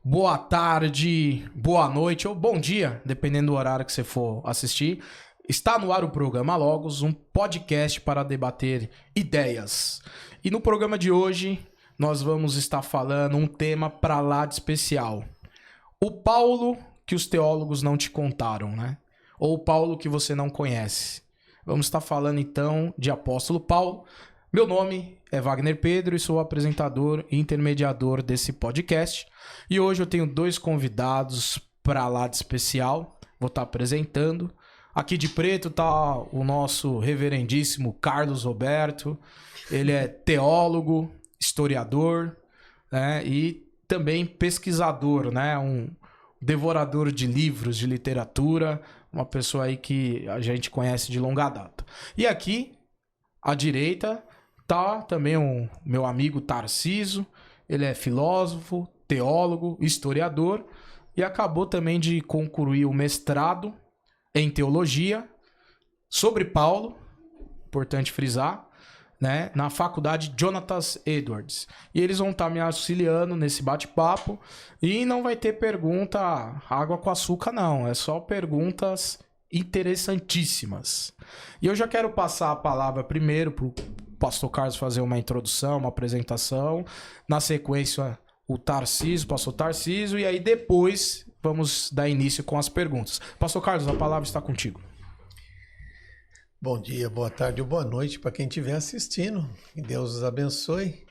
Boa tarde, boa noite ou bom dia, dependendo do horário que você for assistir. Está no ar o programa Logos, um podcast para debater ideias. E no programa de hoje, nós vamos estar falando um tema para lá de especial. O Paulo que os teólogos não te contaram, né? Ou o Paulo que você não conhece. Vamos estar falando então de apóstolo Paulo. Meu nome é Wagner Pedro e sou o apresentador e intermediador desse podcast. E hoje eu tenho dois convidados para lá de especial. Vou estar apresentando. Aqui de preto tá o nosso reverendíssimo Carlos Roberto. Ele é teólogo, historiador, né? E também pesquisador, né? Um devorador de livros, de literatura. Uma pessoa aí que a gente conhece de longa data. E aqui, à direita, tá também o meu amigo Tarciso. Ele é filósofo, teólogo, historiador e acabou também de concluir o mestrado em teologia sobre Paulo, importante frisar, né, na faculdade Jonatas Edwards. E eles vão estar me auxiliando nesse bate-papo e não vai ter pergunta água com açúcar não, é só perguntas interessantíssimas. E eu já quero passar a palavra primeiro pro pastor Carlos fazer uma introdução, uma apresentação, na sequência o Tarciso, pastor Tarciso, e aí depois vamos dar início com as perguntas. Pastor Carlos, a palavra está contigo. Bom dia, boa tarde ou boa noite para quem estiver assistindo. Que Deus os abençoe.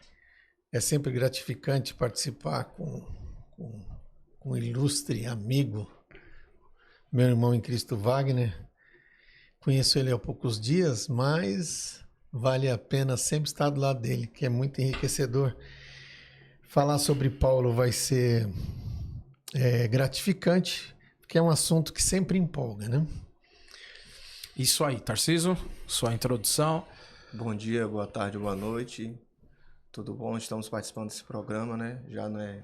É sempre gratificante participar com um ilustre amigo, meu irmão em Cristo Wagner. Conheço ele há poucos dias, mas vale a pena sempre estar do lado dele, que é muito enriquecedor. Falar sobre Paulo vai ser gratificante, porque é um assunto que sempre empolga, né? Isso aí, Tarciso, sua introdução. Bom dia, boa tarde, boa noite. Tudo bom? Estamos participando desse programa, né? Já não é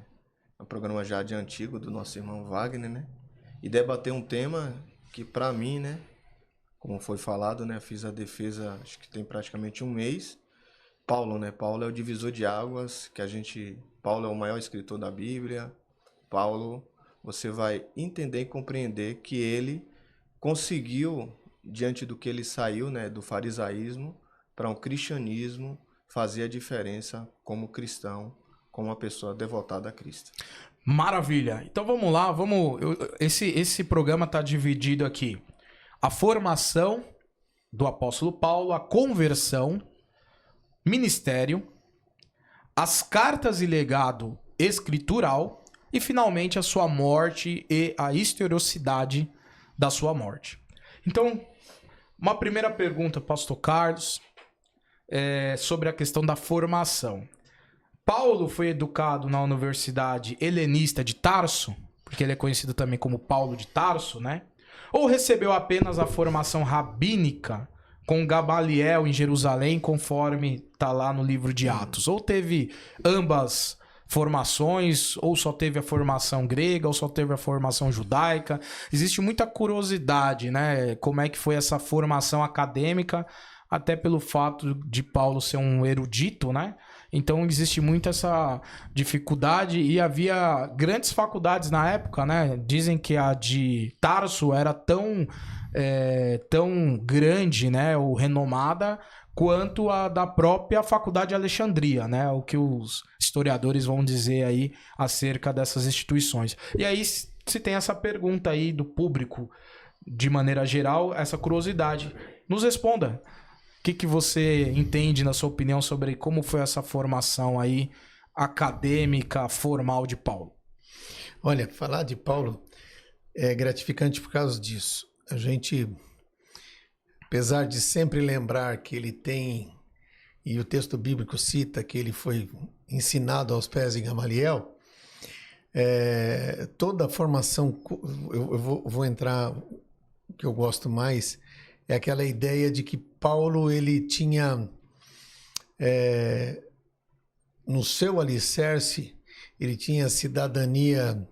um programa já de antigo do nosso irmão Wagner, né? E debater um tema que para mim, né, como foi falado, né, fiz a defesa, acho que tem praticamente um mês. Paulo, né? Paulo é o divisor de águas, Paulo é o maior escritor da Bíblia. Paulo, você vai entender e compreender que ele conseguiu, diante do que ele saiu, né, do farisaísmo para um cristianismo, fazer a diferença como cristão, como uma pessoa devotada a Cristo. Maravilha. Então vamos lá, esse programa está dividido aqui. A formação do apóstolo Paulo, a conversão, ministério, as cartas e legado escritural e finalmente a sua morte e a historicidade da sua morte. Então, uma primeira pergunta, pastor Carlos, sobre a questão da formação. Paulo foi educado na Universidade Helenista de Tarso, porque ele é conhecido também como Paulo de Tarso, né? Ou recebeu apenas a formação rabínica com Gamaliel em Jerusalém, conforme está lá no livro de Atos? Ou teve ambas formações, ou só teve a formação grega, ou só teve a formação judaica? Existe muita curiosidade, né? Como é que foi essa formação acadêmica, até pelo fato de Paulo ser um erudito, né? Então existe muito essa dificuldade e havia grandes faculdades na época, né? Dizem que a de Tarso era tão grande, né? Ou renomada quanto a da própria Faculdade de Alexandria, né? O que os historiadores vão dizer aí acerca dessas instituições. E aí se tem essa pergunta aí do público, de maneira geral, essa curiosidade. Nos responda. O que você entende, na sua opinião, sobre como foi essa formação aí acadêmica, formal de Paulo? Olha, falar de Paulo é gratificante por causa disso. A gente, apesar de sempre lembrar que ele tem, e o texto bíblico cita que ele foi ensinado aos pés de Gamaliel, toda a formação, eu vou entrar, o que eu gosto mais, é aquela ideia de que Paulo ele tinha no seu alicerce, ele tinha cidadania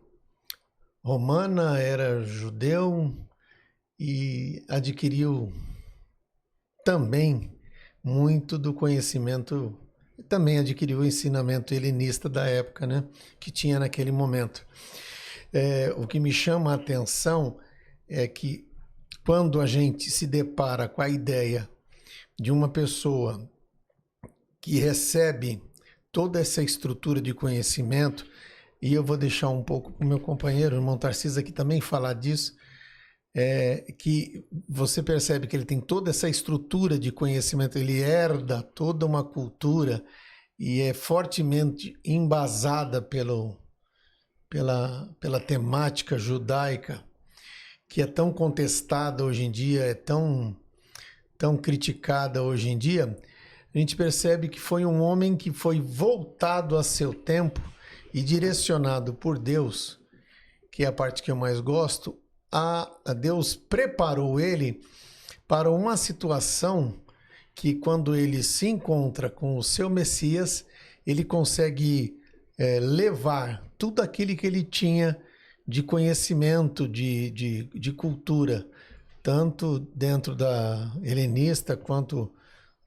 romana, era judeu e adquiriu também muito do conhecimento também adquiriu o ensinamento helenista da época, né, que tinha naquele momento. O que me chama a atenção é que quando a gente se depara com a ideia de uma pessoa que recebe toda essa estrutura de conhecimento, e eu vou deixar um pouco para o meu companheiro, o irmão Tarcísio, aqui também falar disso, que você percebe que ele tem toda essa estrutura de conhecimento, ele herda toda uma cultura e é fortemente embasada pela temática judaica, que é tão contestada hoje em dia, é tão criticada hoje em dia. A gente percebe que foi um homem que foi voltado a seu tempo e direcionado por Deus, que é a parte que eu mais gosto. A Deus preparou ele para uma situação que, quando ele se encontra com o seu Messias, ele consegue levar tudo aquilo que ele tinha de conhecimento, de cultura, tanto dentro da helenista quanto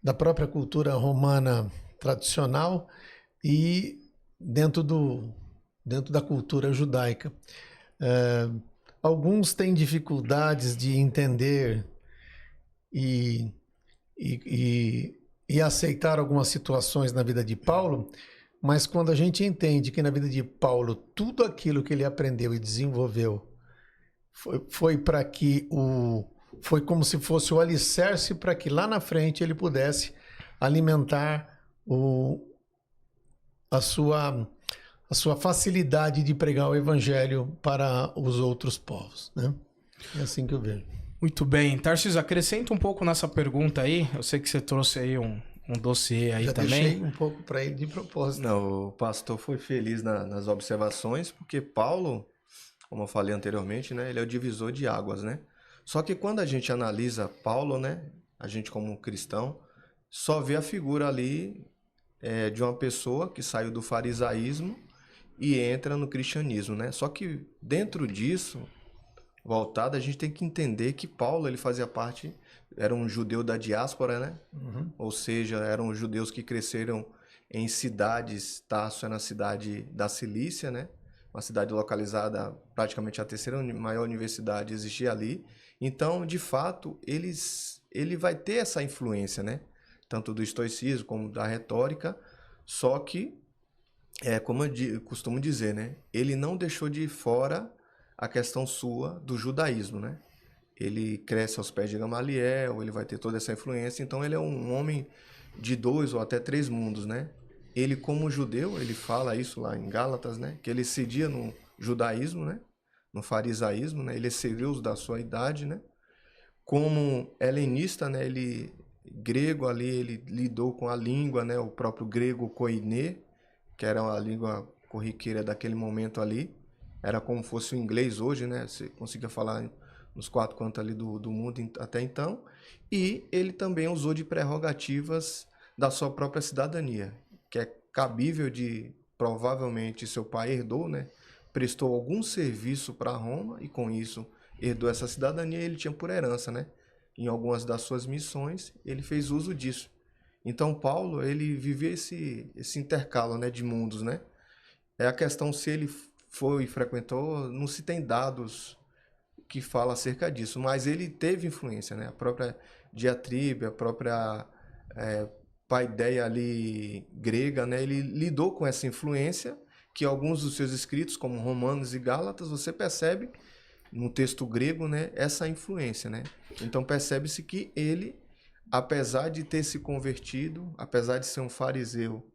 da própria cultura romana tradicional e dentro da cultura judaica. Alguns têm dificuldades de entender e aceitar algumas situações na vida de Paulo, mas quando a gente entende que na vida de Paulo tudo aquilo que ele aprendeu e desenvolveu foi como se fosse o alicerce para que lá na frente ele pudesse alimentar a sua facilidade de pregar o evangelho para os outros povos, né? É assim que eu vejo. Muito bem. Tarcísio, acrescenta um pouco nessa pergunta aí. Eu sei que você trouxe aí um dossiê aí Já também. Deixei um pouco para ele de propósito. Não, o pastor foi feliz nas observações, porque Paulo, como eu falei anteriormente, né, ele é o divisor de águas, né? Só que quando a gente analisa Paulo, né, a gente como cristão, só vê a figura ali de uma pessoa que saiu do farisaísmo e entra no cristianismo, né? Só que dentro disso, voltado, a gente tem que entender que Paulo, ele fazia parte, era um judeu da diáspora, né? Uhum. Ou seja, eram judeus que cresceram em cidades, Tarso é na cidade da Cilícia, né? Uma cidade localizada, praticamente a terceira maior universidade existia ali. Então, de fato, ele vai ter essa influência, né? Tanto do estoicismo como da retórica, só que, como eu costumo dizer, né? Ele não deixou de fora a questão sua do judaísmo, né? Ele cresce aos pés de Gamaliel, ele vai ter toda essa influência, então ele é um homem de 2 ou até 3 mundos, né? Ele, como judeu, ele fala isso lá em Gálatas, né? Que ele cedia no judaísmo, né? No farisaísmo, né? Ele excedeu da sua idade, né? Como helenista, né? Ele, grego ali, ele lidou com a língua, né? O próprio grego koiné, que era a língua corriqueira daquele momento ali. Era como fosse o inglês hoje, né? Você conseguia falar nos 4 cantos ali do mundo até então. E ele também usou de prerrogativas da sua própria cidadania, que é cabível de, provavelmente, seu pai herdou, né? Prestou algum serviço para Roma e com isso herdou essa cidadania e ele tinha por herança, né? Em algumas das suas missões, ele fez uso disso. Então, Paulo, ele vivia esse intercalo, né, de mundos, né? É a questão se ele foi e frequentou, não se tem dados que falam acerca disso, mas ele teve influência, né? A própria diatribe, a própria paideia ali grega, né? Ele lidou com essa influência que alguns dos seus escritos, como Romanos e Gálatas, você percebe no texto grego, né? Essa influência, né? Então percebe-se que ele, apesar de ter se convertido, apesar de ser um fariseu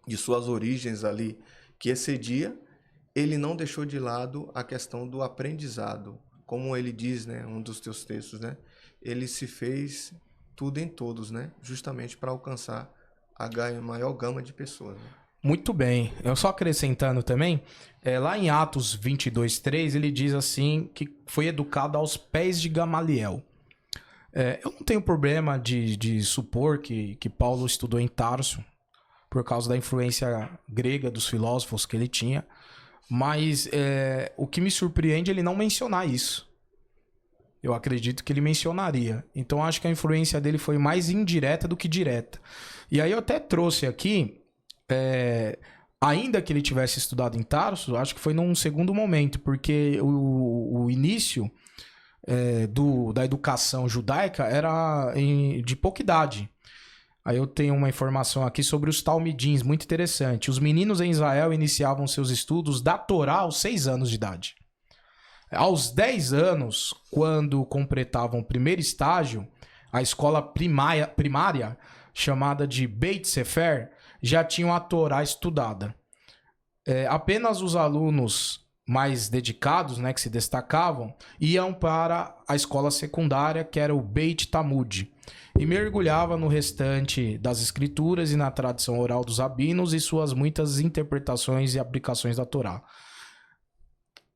de suas origens ali, que excedia, ele não deixou de lado a questão do aprendizado. Como ele diz, né, um dos teus textos, né? Ele se fez tudo em todos, né? Justamente para alcançar a maior gama de pessoas. Né? Muito bem. Eu só acrescentando também, lá em Atos 22:3, ele diz assim que foi educado aos pés de Gamaliel. Eu não tenho problema de supor que Paulo estudou em Tarso por causa da influência grega dos filósofos que ele tinha, mas o que me surpreende é ele não mencionar isso. eu acredito que ele mencionaria. Então acho que a influência dele foi mais indireta do que direta. E aí eu até trouxe aqui, ainda que ele tivesse estudado em Tarso, acho que foi num segundo momento, porque o início da educação judaica era de pouca idade. Aí eu tenho uma informação aqui sobre os talmidins, muito interessante. Os meninos em Israel iniciavam seus estudos da Torá aos 6 anos de idade. Aos 10 anos, quando completavam o primeiro estágio, a escola primária, chamada de Beit Sefer, já tinham a Torá estudada. Apenas os alunos mais dedicados, né, que se destacavam, iam para a escola secundária, que era o Beit Talmud, e mergulhava no restante das escrituras e na tradição oral dos rabinos e suas muitas interpretações e aplicações da Torá.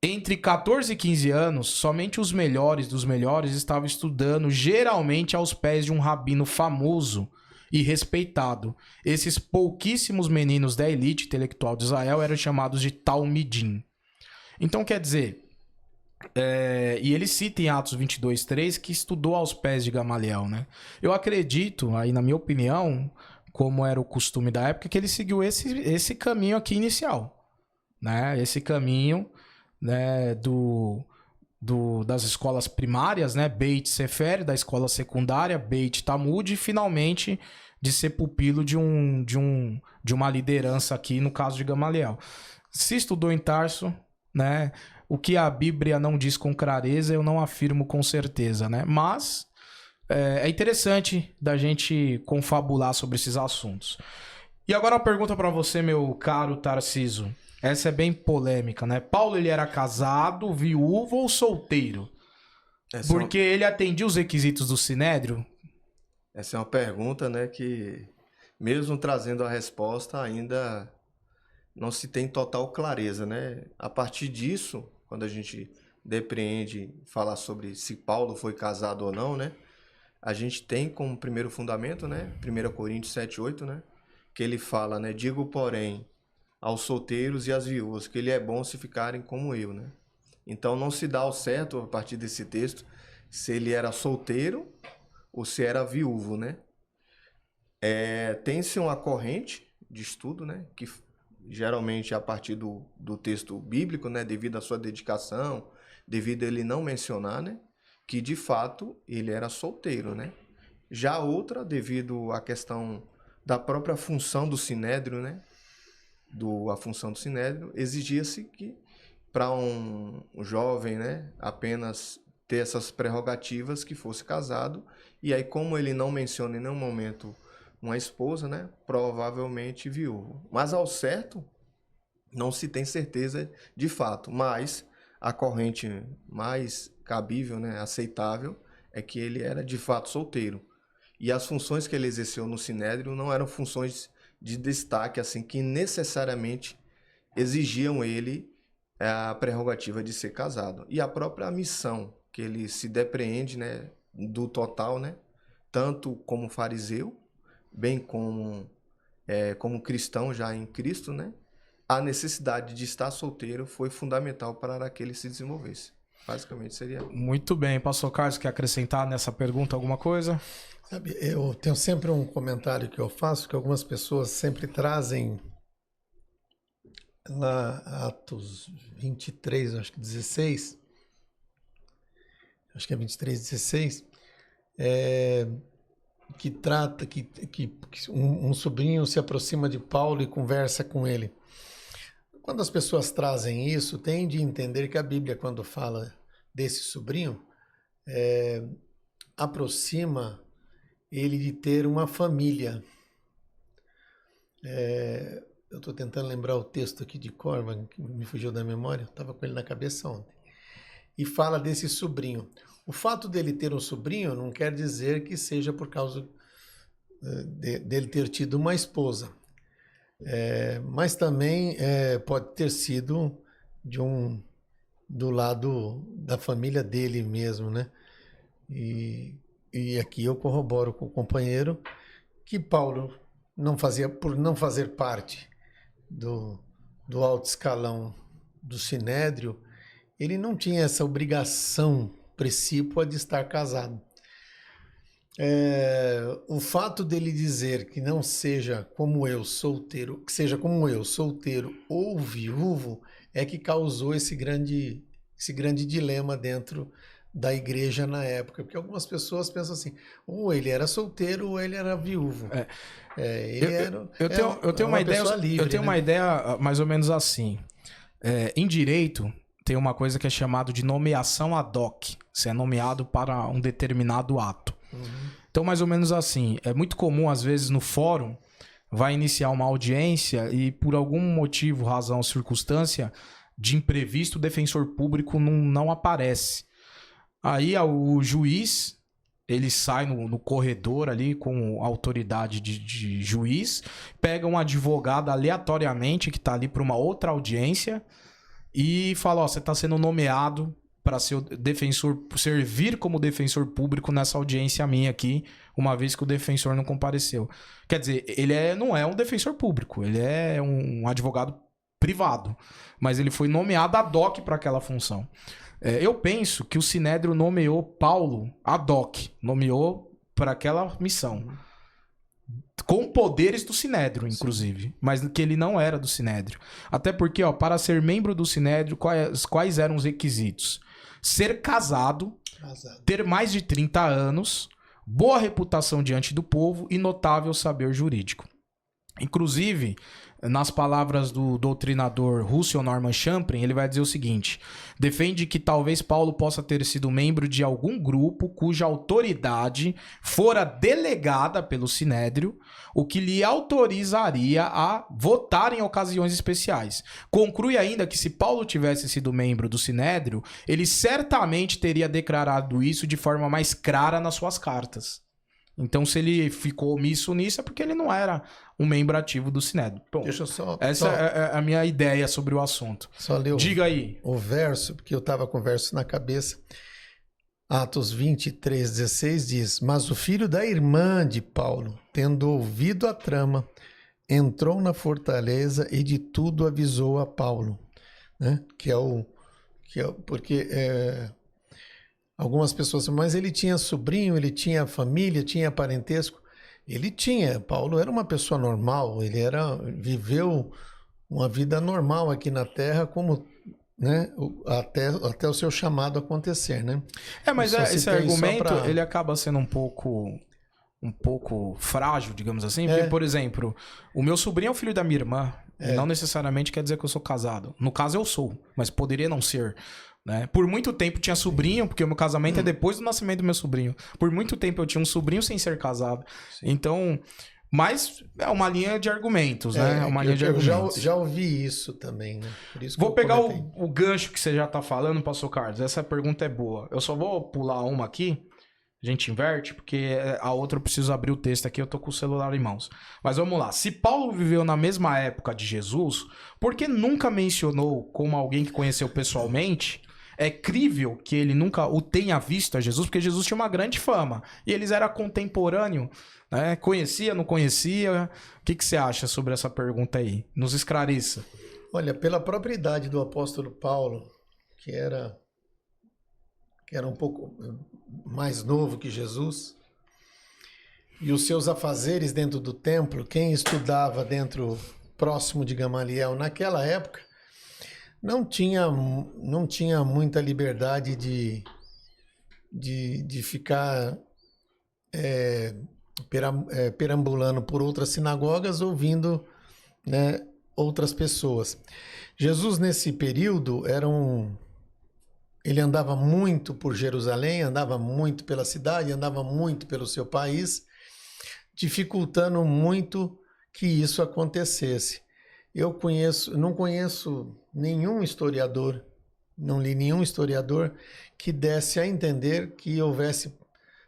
Entre 14 e 15 anos, somente os melhores dos melhores estavam estudando, geralmente aos pés de um rabino famoso e respeitado. Esses pouquíssimos meninos da elite intelectual de Israel eram chamados de Talmidim. Então, quer dizer, e ele cita em Atos 22:3 que estudou aos pés de Gamaliel, né? Eu acredito, aí na minha opinião, como era o costume da época, que ele seguiu esse caminho aqui inicial, né? Esse caminho, né, das escolas primárias, né? Beit Sefer, da escola secundária, Beit Talmud, e finalmente de ser pupilo de uma liderança aqui, no caso de Gamaliel. Se estudou em Tarso, né? O que a Bíblia não diz com clareza, eu não afirmo com certeza, né? Mas é interessante da gente confabular sobre esses assuntos. E agora uma pergunta para você, meu caro Tarciso. Essa é bem polêmica, né? Paulo, ele era casado, viúvo ou solteiro? Porque ele atendia os requisitos do Sinédrio? Essa é uma pergunta, né, que mesmo trazendo a resposta ainda não se tem total clareza, né? A partir disso, quando a gente depreende falar sobre se Paulo foi casado ou não, né? A gente tem como primeiro fundamento, né? 1 Coríntios 7:8, né? Que ele fala, né? Digo, porém, aos solteiros e às viúvas, que ele é bom se ficarem como eu, né? Então não se dá ao certo, a partir desse texto, se ele era solteiro ou se era viúvo, né? Tem-se uma corrente de estudo, né? Que geralmente a partir do texto bíblico, né, devido à sua dedicação, devido a ele não mencionar, né, que de fato ele era solteiro, né. Já outra, devido à questão da própria função do Sinédrio, né, a função do Sinédrio, exigia-se que para um jovem, né, apenas ter essas prerrogativas que fosse casado, e aí como ele não menciona em nenhum momento uma esposa, né? Provavelmente viúvo. Mas ao certo, não se tem certeza de fato. Mas a corrente mais cabível, né? Aceitável, é que ele era de fato solteiro. E as funções que ele exerceu no Sinédrio não eram funções de destaque, assim, que necessariamente exigiam ele a prerrogativa de ser casado. E a própria missão que ele se depreende, né? Do total, né? Tanto como fariseu, bem como cristão já em Cristo, né? A necessidade de estar solteiro foi fundamental para que ele se desenvolvesse. Basicamente seria... Muito bem. Pastor Carlos, quer acrescentar nessa pergunta alguma coisa? Sabe, eu tenho sempre um comentário que eu faço, que algumas pessoas sempre trazem lá Atos 23, acho que 16, acho que é 23, 16, que trata que um sobrinho se aproxima de Paulo e conversa com ele. Quando as pessoas trazem isso, tem de entender que a Bíblia, quando fala desse sobrinho, aproxima ele de ter uma família. Eu estou tentando lembrar o texto aqui de cor, que me fugiu da memória, estava com ele na cabeça ontem. E fala desse sobrinho. O fato dele ter um sobrinho não quer dizer que seja por causa dele ter tido uma esposa. Mas também pode ter sido do lado da família dele mesmo, né? E aqui eu corroboro com o companheiro que Paulo, por não fazer parte do alto escalão do Sinédrio, ele não tinha essa obrigação precípua de estar casado. O fato dele dizer que não seja como eu, solteiro, que seja como eu, solteiro ou viúvo, é que causou esse grande dilema dentro da igreja na época, porque algumas pessoas pensam assim, ou ele era solteiro ou ele era viúvo. Eu tenho uma ideia, livre, eu tenho né? uma ideia mais ou menos assim. Em direito, tem uma coisa que é chamado de nomeação ad hoc. Você é nomeado para um determinado ato. Então, mais ou menos assim. É muito comum, às vezes, no fórum, vai iniciar uma audiência e, por algum motivo, razão, circunstância de imprevisto, o defensor público não aparece. Aí o juiz, ele sai no corredor ali com autoridade de juiz, pega um advogado aleatoriamente que está ali para uma outra audiência e fala, ó, você está sendo nomeado para ser o defensor, servir como defensor público nessa audiência minha aqui, uma vez que o defensor não compareceu. Quer dizer, ele não é um defensor público, ele é um advogado privado, mas ele foi nomeado ad hoc para aquela função. Eu penso que o Sinédrio nomeou Paulo ad hoc, nomeou para aquela missão, com poderes do Sinédrio, inclusive, mas que ele não era do Sinédrio. Até porque, ó, para ser membro do Sinédrio, quais eram os requisitos? Ser casado, ter mais de 30 anos, boa reputação diante do povo e notável saber jurídico. Inclusive, nas palavras do doutrinador Russell Norman Champrin, ele vai dizer o seguinte: defende que talvez Paulo possa ter sido membro de algum grupo cuja autoridade fora delegada pelo Sinédrio, o que lhe autorizaria a votar em ocasiões especiais. Conclui ainda que se Paulo tivesse sido membro do Sinédrio, ele certamente teria declarado isso de forma mais clara nas suas cartas. Então, se ele ficou omisso nisso, é porque ele não era um membro ativo do Sinédrio. Bom, deixa eu só... Essa é a minha ideia sobre o assunto. Só ler Diga aí. O verso, porque eu estava com o verso na cabeça. Atos 23:16 diz: Mas o filho da irmã de Paulo, tendo ouvido a trama, entrou na fortaleza e de tudo avisou a Paulo. Né? Porque algumas pessoas dizem, mas ele tinha sobrinho, ele tinha família, tinha parentesco. Ele tinha. Paulo era uma pessoa normal, viveu uma vida normal aqui na Terra, como, né, até o seu chamado acontecer, né? Mas esse argumento, ele acaba sendo um pouco frágil, digamos assim, porque, por exemplo, o meu sobrinho é o filho da minha irmã, e não necessariamente quer dizer que eu sou casado. No caso, eu sou, mas poderia não ser. Né? Por muito tempo tinha sobrinho, porque o meu casamento é depois do nascimento do meu sobrinho. Por muito tempo eu tinha um sobrinho sem ser casado. Sim. Então, mas é uma linha de argumentos, né? É uma linha de argumentos. Eu já ouvi isso também, né? Por isso que vou pegar o gancho que você já tá falando, pastor Carlos. Essa pergunta é boa. Eu só vou pular uma aqui, a gente inverte, porque a outra eu preciso abrir o texto aqui, eu tô com o celular em mãos. Mas vamos lá. Se Paulo viveu na mesma época de Jesus, por que nunca mencionou como alguém que conheceu pessoalmente? É crível que ele nunca o tenha visto a Jesus, porque Jesus tinha uma grande fama. E eles eram contemporâneos, né? Conhecia, não conhecia? O que você acha sobre essa pergunta aí? Nos esclareça. Olha, pela própria idade do apóstolo Paulo, que era um pouco mais novo que Jesus, e os seus afazeres dentro do templo, quem estudava próximo de Gamaliel naquela época, não tinha muita liberdade de ficar perambulando por outras sinagogas, ouvindo, né, outras pessoas. Jesus, nesse período, ele andava muito por Jerusalém, andava muito pela cidade, andava muito pelo seu país, dificultando muito que isso acontecesse. Não conheço nenhum historiador, não li nenhum historiador que desse a entender que houvesse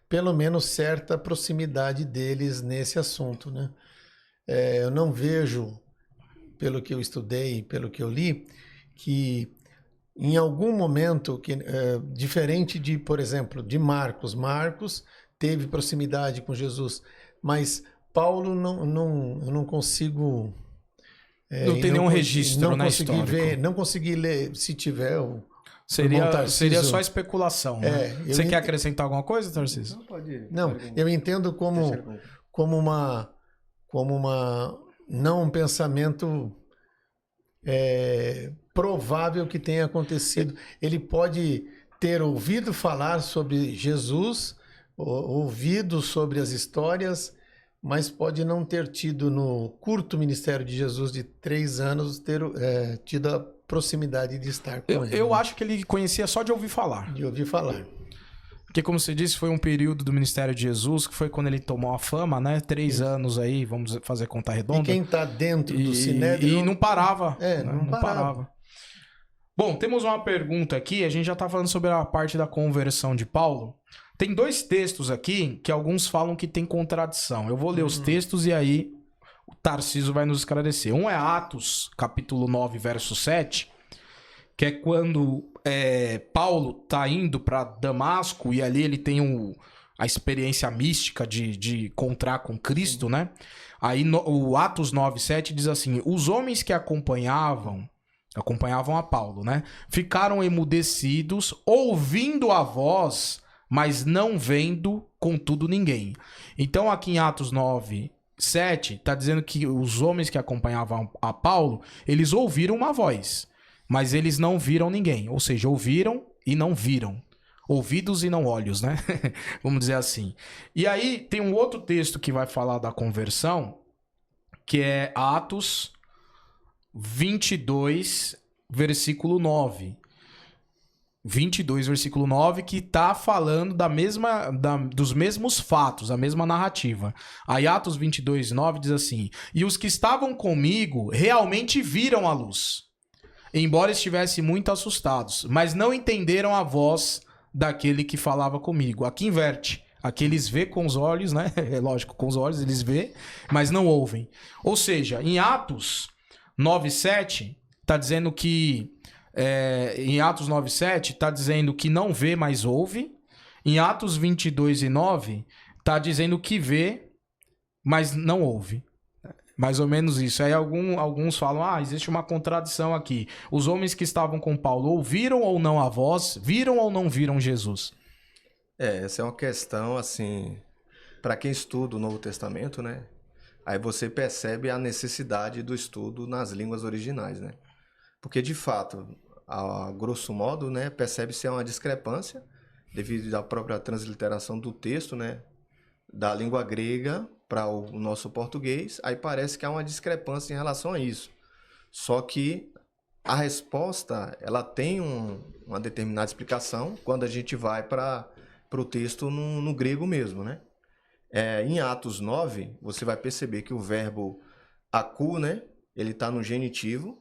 pelo menos certa proximidade deles nesse assunto, né? Eu não vejo, pelo que eu estudei, pelo que eu li, que em algum momento, diferente de, por exemplo, de Marcos teve proximidade com Jesus, mas Paulo eu não consigo... não tem nenhum registro na história. Não consegui ler, se tiver, Seria só especulação, né? Você quer acrescentar alguma coisa, Tarcísio? Não, pode. Não, eu entendo como não um pensamento provável que tenha acontecido. Ele pode ter ouvido falar sobre Jesus, ouvido sobre as histórias, mas pode não ter tido no curto ministério de Jesus de 3 anos, tido a proximidade de estar com ele. Eu acho que ele conhecia só de ouvir falar. De ouvir falar. Porque, como você disse, foi um período do ministério de Jesus, que foi quando ele tomou a fama, né? 3 anos aí, vamos fazer conta redonda. E quem está dentro do Sinédrio... E não parava. Não parava. Bom, temos uma pergunta aqui, a gente já está falando sobre a parte da conversão de Paulo. Tem 2 textos aqui que alguns falam que tem contradição. Eu vou ler os textos e aí o Tarcísio vai nos esclarecer. Um é Atos, capítulo 9, verso 7, que é quando Paulo está indo para Damasco e ali ele tem a experiência mística de encontrar com Cristo, né? Aí o Atos 9, 7 diz assim: os homens que acompanhavam a Paulo, né? Ficaram emudecidos, ouvindo a voz, mas não vendo, contudo, ninguém. Então, aqui em Atos 9, 7, está dizendo que os homens que acompanhavam a Paulo, eles ouviram uma voz, mas eles não viram ninguém. Ou seja, ouviram e não viram. Ouvidos e não olhos, né? Vamos dizer assim. E aí, tem um outro texto que vai falar da conversão, que é Atos 22, versículo 9. 22, versículo 9, que tá falando dos mesmos fatos, a mesma narrativa. Aí Atos 22, 9 diz assim: e os que estavam comigo realmente viram a luz, embora estivessem muito assustados, mas não entenderam a voz daquele que falava comigo. Aqui inverte. Aqui eles vê com os olhos, né? É lógico, com os olhos eles vê, mas não ouvem. Ou seja, em Atos 9:7 tá dizendo que em Atos 9:7 tá dizendo que não vê, mas ouve. Em Atos 22:9 tá dizendo que vê, mas não ouve. Mais ou menos isso. Aí alguns falam, existe uma contradição aqui. Os homens que estavam com Paulo ouviram ou não a voz? Viram ou não viram Jesus? Essa é uma questão, assim, para quem estuda o Novo Testamento, né? Aí você percebe a necessidade do estudo nas línguas originais, né? Porque, de fato, a grosso modo, né, percebe-se uma discrepância devido à própria transliteração do texto, né, da língua grega para o nosso português. Aí parece que há uma discrepância em relação a isso. Só que a resposta, ela tem uma determinada explicação quando a gente vai para o texto no grego mesmo, né? Em Atos 9, você vai perceber que o verbo akú, né, ele está no genitivo,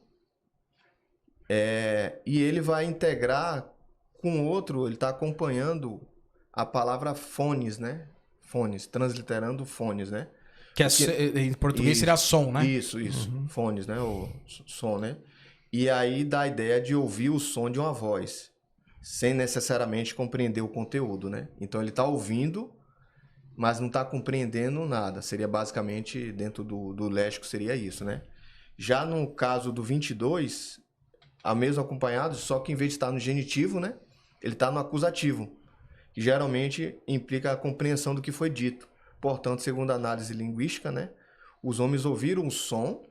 e ele vai integrar com outro, ele está acompanhando a palavra fones, né? Fones, transliterando fones, né? Que em português seria som, né? Isso. Uhum. Fones, né? O som, né? E aí dá a ideia de ouvir o som de uma voz, sem necessariamente compreender o conteúdo, né? Então ele está ouvindo, mas não está compreendendo nada. Seria basicamente, dentro do léxico, seria isso, né? Já no caso do 22, a mesmo acompanhado, só que em vez de estar no genitivo, né? Ele está no acusativo, que geralmente implica a compreensão do que foi dito. Portanto, segundo a análise linguística, né? Os homens ouviram o som,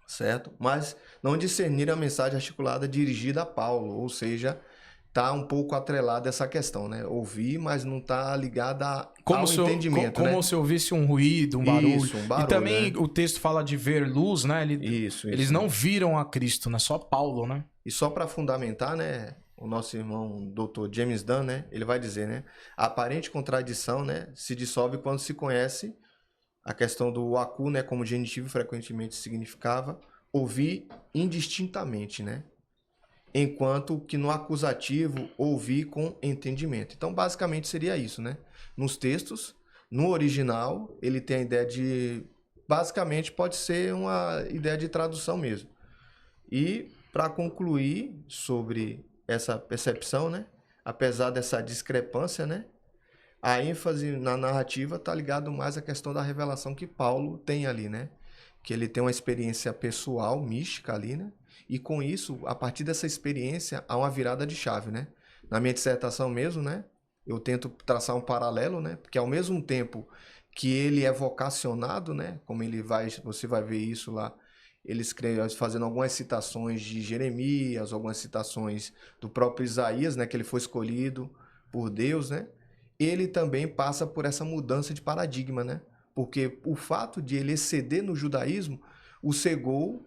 certo? Mas não discerniram a mensagem articulada dirigida a Paulo, ou seja, está um pouco atrelada essa questão, né? Ouvir, mas não está ligada ao entendimento, como se ouvisse um ruído, um barulho. Isso, um barulho. E também, né? O texto fala de ver luz, né? Eles não viram a Cristo, né? Só Paulo, né? E só para fundamentar, né? O nosso irmão Dr. James Dunn, né? Ele vai dizer, né? A aparente contradição, né? Se dissolve quando se conhece a questão do akú, né? Como genitivo frequentemente significava ouvir indistintamente, né? Enquanto que no acusativo, ouvir com entendimento. Então, basicamente, seria isso, né? Nos textos, no original, ele tem a ideia de... Basicamente, pode ser uma ideia de tradução mesmo. E, para concluir sobre essa percepção, né? Apesar dessa discrepância, né? A ênfase na narrativa está ligado mais à questão da revelação que Paulo tem ali, né? que ele tem uma experiência pessoal, mística ali, né? E com isso, a partir dessa experiência, há uma virada de chave, né? Na minha dissertação mesmo, né? Eu tento traçar um paralelo, né? Porque ao mesmo tempo que ele é vocacionado, né? Como você vai ver isso lá, ele escreve fazendo algumas citações de Jeremias, algumas citações do próprio Isaías, né? Que ele foi escolhido por Deus, né? Ele também passa por essa mudança de paradigma, né? Porque o fato de ele exceder no judaísmo o cegou,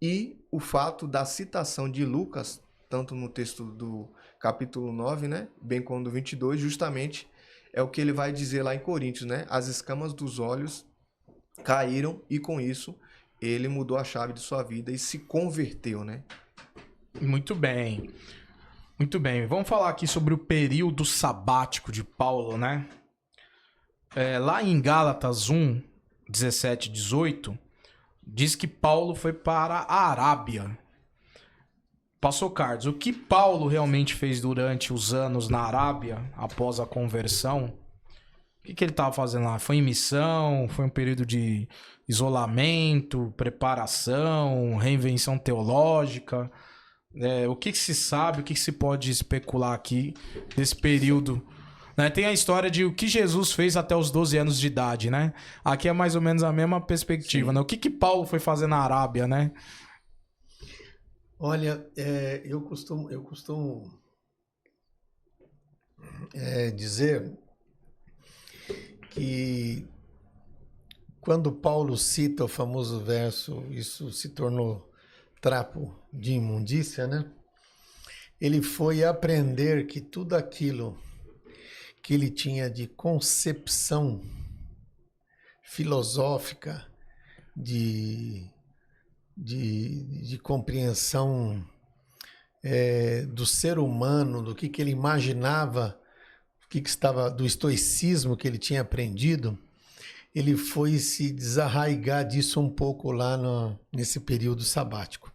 e o fato da citação de Lucas, tanto no texto do capítulo 9, né, bem como do 22, justamente é o que ele vai dizer lá em Coríntios, né? As escamas dos olhos caíram e com isso ele mudou a chave de sua vida e se converteu, né? Muito bem. Muito bem. Vamos falar aqui sobre o período sabático de Paulo, né? Lá em Gálatas 1, 17 e 18, diz que Paulo foi para a Arábia. Pastor Carlos, o que Paulo realmente fez durante os anos na Arábia, após a conversão? O que ele estava fazendo lá? Foi em missão? Foi um período de isolamento, preparação, reinvenção teológica? O que se sabe, o que se pode especular aqui desse período? Né? Tem a história de o que Jesus fez até os 12 anos de idade, né? Aqui é mais ou menos a mesma perspectiva, né? O que Paulo foi fazer na Arábia, né? Olha, eu costumo dizer que quando Paulo cita o famoso verso, isso se tornou trapo de imundícia, né? Ele foi aprender que tudo aquilo que ele tinha de concepção filosófica, de compreensão do ser humano, do que ele imaginava, que estava do estoicismo que ele tinha aprendido, ele foi se desarraigar disso um pouco lá nesse período sabático.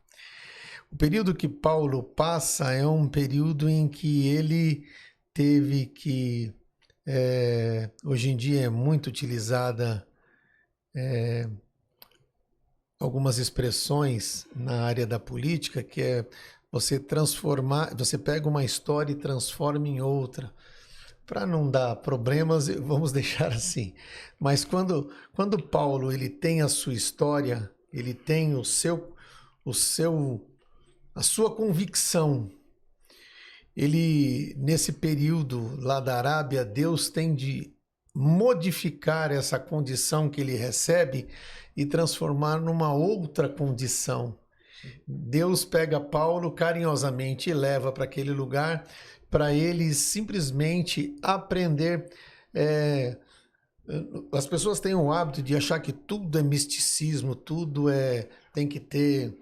O período que Paulo passa é um período em que ele teve que, hoje em dia é muito utilizada algumas expressões na área da política, que é você transformar, você pega uma história e transforma em outra. Para não dar problemas, vamos deixar assim. Mas quando Paulo ele tem a sua história, ele tem a sua convicção, ele, nesse período lá da Arábia, Deus tem de modificar essa condição que ele recebe e transformar numa outra condição. Deus pega Paulo carinhosamente e leva para aquele lugar para ele simplesmente aprender. As pessoas têm o hábito de achar que tudo é misticismo, tudo tem que ter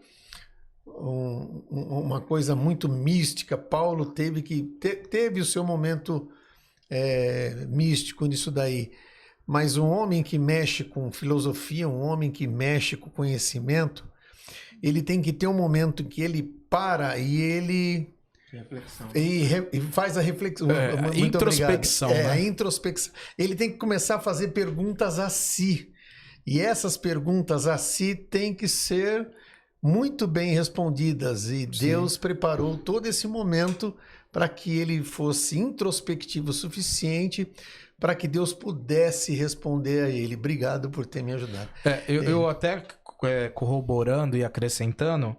uma coisa muito mística. Paulo teve o seu momento místico nisso daí. Mas um homem que mexe com filosofia, um homem que mexe com conhecimento, ele tem que ter um momento que ele para e ele e faz a reflexão. Muito introspecção. Obrigado. Né? A introspecção. Ele tem que começar a fazer perguntas a si. E essas perguntas a si têm que ser muito bem respondidas. E Sim. Deus preparou todo esse momento para que ele fosse introspectivo o suficiente para que Deus pudesse responder a ele. Obrigado por ter me ajudado. Eu até corroborando e acrescentando,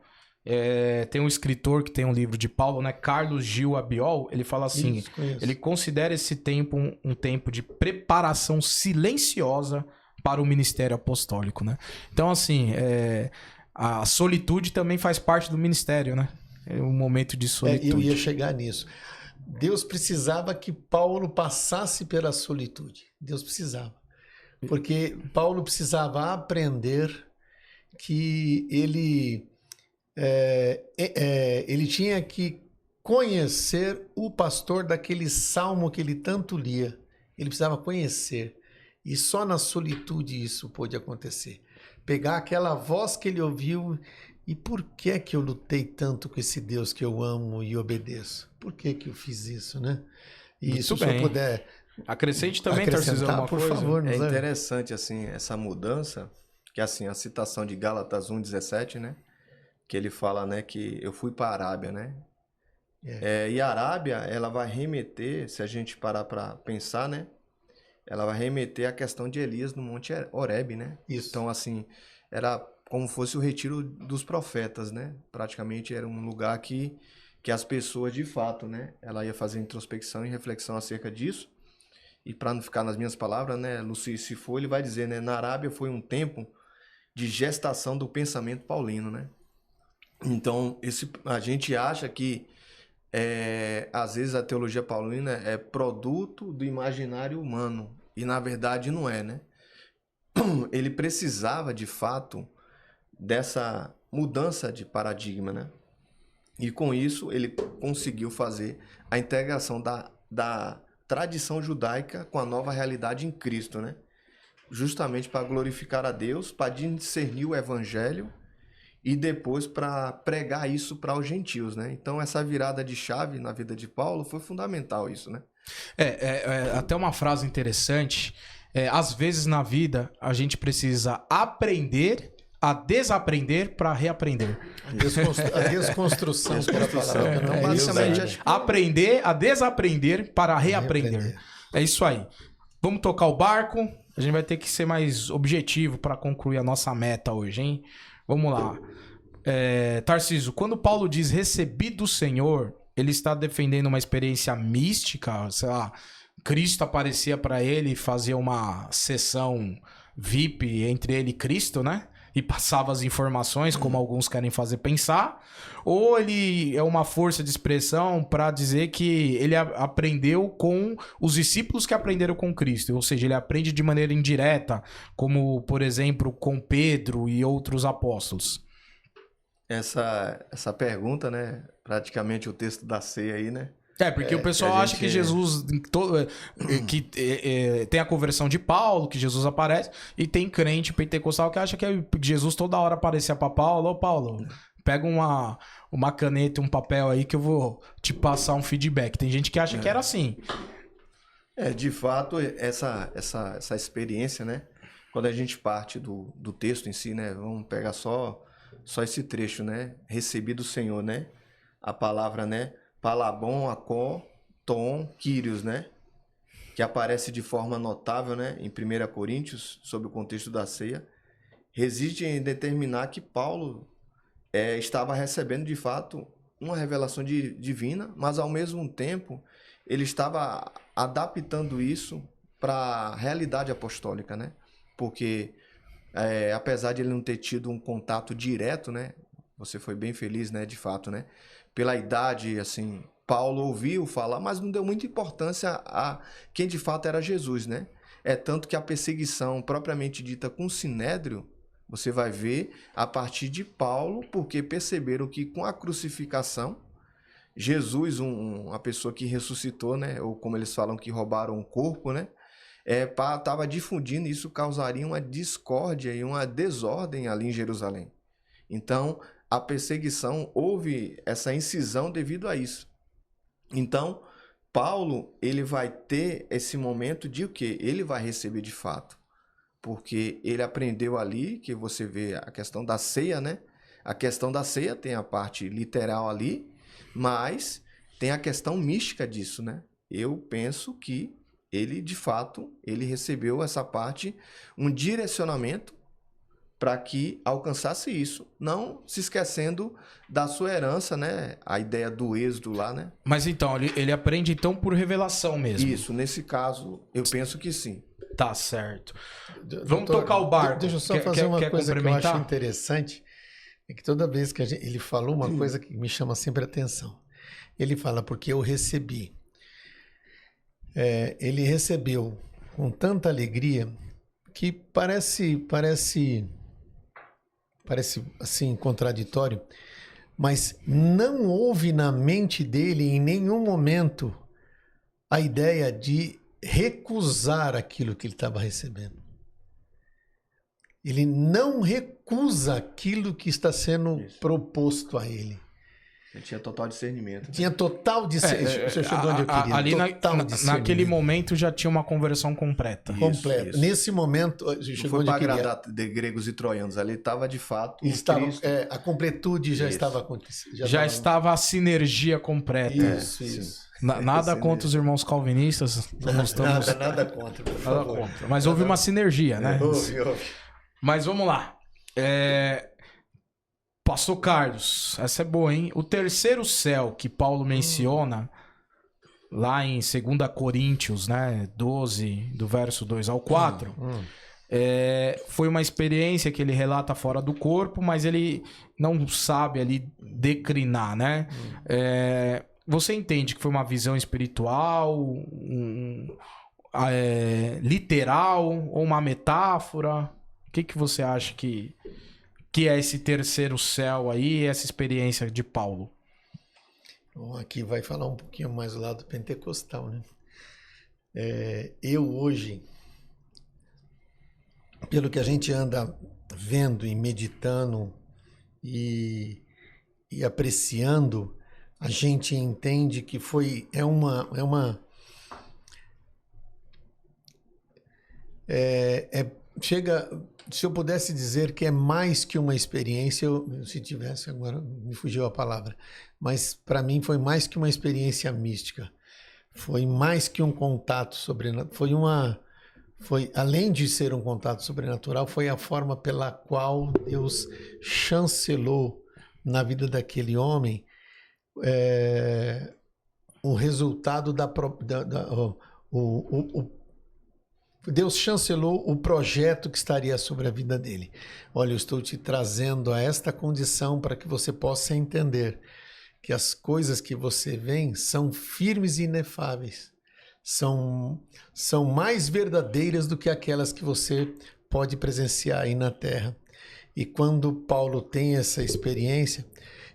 tem um escritor que tem um livro de Paulo, né, Carlos Gil Abiol, ele fala assim, Isso, ele considera esse tempo um tempo de preparação silenciosa para o ministério apostólico, né? Então, assim, a solitude também faz parte do ministério, né? É um momento de solitude. Eu ia chegar nisso. Deus precisava que Paulo passasse pela solitude. Deus precisava. Porque Paulo precisava aprender que ele tinha que conhecer o pastor daquele salmo que ele tanto lia. Ele precisava conhecer. E só na solitude isso pôde acontecer. Pegar aquela voz que ele ouviu. E por que é que eu lutei tanto com esse Deus que eu amo e obedeço? Por que que eu fiz isso, né? E Muito se bem. eu puder Acrescente também, Tarcísio, alguma por coisa? favor. É interessante, assim, essa mudança, que é assim, a citação de Gálatas 1:17, né? Que ele fala, né, que eu fui para a Arábia, né? E a Arábia, ela vai remeter, se a gente parar para pensar, né? Ela vai remeter à questão de Elias no Monte Horebe, né? Isso. Então, assim, era como fosse o retiro dos profetas, né? Praticamente era um lugar que as pessoas, de fato, né? Ela ia fazer introspecção e reflexão acerca disso. E para não ficar nas minhas palavras, né? Luci, se for, ele vai dizer, né? Na Arábia foi um tempo de gestação do pensamento paulino, né? Então, a gente acha que às vezes a teologia paulina é produto do imaginário humano. E na verdade não é, né? Ele precisava, de fato, dessa mudança de paradigma, né? E com isso ele conseguiu fazer a integração da tradição judaica com a nova realidade em Cristo, né? Justamente para glorificar a Deus, para discernir o evangelho e depois para pregar isso para os gentios, né? Então essa virada de chave na vida de Paulo foi fundamental isso, né? Até uma frase interessante. Às vezes na vida a gente precisa aprender a desaprender para reaprender. A desconstrução. Que era a palavra, Então, basicamente, isso, aprender a desaprender para reaprender. É isso aí. Vamos tocar o barco. A gente vai ter que ser mais objetivo para concluir a nossa meta hoje, hein? Vamos lá. Tarcísio, quando Paulo diz recebi do Senhor, ele está defendendo uma experiência mística, sei lá, Cristo aparecia para ele e fazia uma sessão VIP entre ele e Cristo, né? E passava as informações, como alguns querem fazer pensar, ou ele é uma força de expressão para dizer que ele aprendeu com os discípulos que aprenderam com Cristo, ou seja, ele aprende de maneira indireta, como, por exemplo, com Pedro e outros apóstolos. Essa pergunta, né? Praticamente o texto da ceia aí, né? Porque o pessoal acha que Jesus tem a conversão de Paulo, que Jesus aparece, e tem crente pentecostal que acha que Jesus toda hora aparecia para Paulo. Ô Paulo, pega uma caneta e um papel aí que eu vou te passar um feedback. Tem gente que acha que era assim. De fato, essa experiência, né? Quando a gente parte do texto em si, né? Vamos pegar só esse trecho, né? Recebi do Senhor, né? A palavra, né? Palabon, Acon, Tom, Quírios, né? Que aparece de forma notável, né? Em 1 Coríntios, sob o contexto da ceia, reside em determinar que Paulo estava recebendo, de fato, uma revelação divina, mas, ao mesmo tempo, ele estava adaptando isso para a realidade apostólica, né? Porque, apesar de ele não ter tido um contato direto, né? Você foi bem feliz, né? De fato, né? Pela idade, assim, Paulo ouviu falar, mas não deu muita importância a quem de fato era Jesus, né? Tanto que a perseguição propriamente dita com o Sinédrio, você vai ver a partir de Paulo, porque perceberam que com a crucificação, Jesus, uma pessoa que ressuscitou, né? Ou como eles falam, que roubaram um corpo, né? Estava difundindo, e isso causaria uma discórdia e uma desordem ali em Jerusalém. Então, a perseguição, houve essa incisão devido a isso. Então, Paulo, ele vai ter esse momento de o quê? Ele vai receber de fato. Porque ele aprendeu ali, que você vê a questão da ceia, né? A questão da ceia tem a parte literal ali, mas tem a questão mística disso, né? Eu penso que ele, de fato, ele recebeu essa parte, um direcionamento para que alcançasse isso, não se esquecendo da sua herança, né? A ideia do êxodo lá, né? Mas então, ele aprende então por revelação mesmo. Isso, nesse caso, eu penso que sim. Tá certo. Vamos tocar o barco. Deixa eu só fazer uma coisa que eu acho interessante, é que toda vez que ele falou uma coisa que me chama sempre a atenção. Ele fala, porque eu recebi. Ele recebeu com tanta alegria que parece assim contraditório, mas não houve na mente dele em nenhum momento a ideia de recusar aquilo que ele estava recebendo. Ele não recusa aquilo que está sendo proposto a ele. Ele tinha total discernimento. Tinha total discernimento. Você chegou onde eu queria. Ali Total naquele momento já tinha uma conversão completa. Completa. Isso. Nesse momento, Não chegou foi onde para eu queria. agradar de gregos e troianos. Ali estava de fato. Estava, Cristo. a completude já Isso. estava acontecendo. Já estava a sinergia completa. Isso, sim. isso. Nada contra os irmãos calvinistas. Não estamos... Nada contra, por Nada favor. contra. Mas houve uma sinergia, né? Houve. Mas vamos lá. Pastor Carlos, essa é boa, hein? O terceiro céu que Paulo menciona, lá em 2 Coríntios, né? 12, do verso 2 ao 4, foi uma experiência que ele relata fora do corpo, mas ele não sabe ali declinar, né? Você entende que foi uma visão espiritual, literal, ou uma metáfora? O que você acha que é esse terceiro céu aí, essa experiência de Paulo? Bom, aqui vai falar um pouquinho mais do lado pentecostal, né? Eu hoje, pelo que a gente anda vendo e meditando e apreciando, a gente entende que se eu pudesse dizer que é mais que uma experiência, se tivesse agora, me fugiu a palavra, mas para mim foi mais que uma experiência mística, foi mais que um contato sobrenatural, foi além de ser um contato sobrenatural, foi a forma pela qual Deus chancelou na vida daquele homem o resultado Deus chancelou o projeto que estaria sobre a vida dele. Olha, eu estou te trazendo a esta condição para que você possa entender que as coisas que você vê são firmes e inefáveis. São mais verdadeiras do que aquelas que você pode presenciar aí na Terra. E quando Paulo tem essa experiência,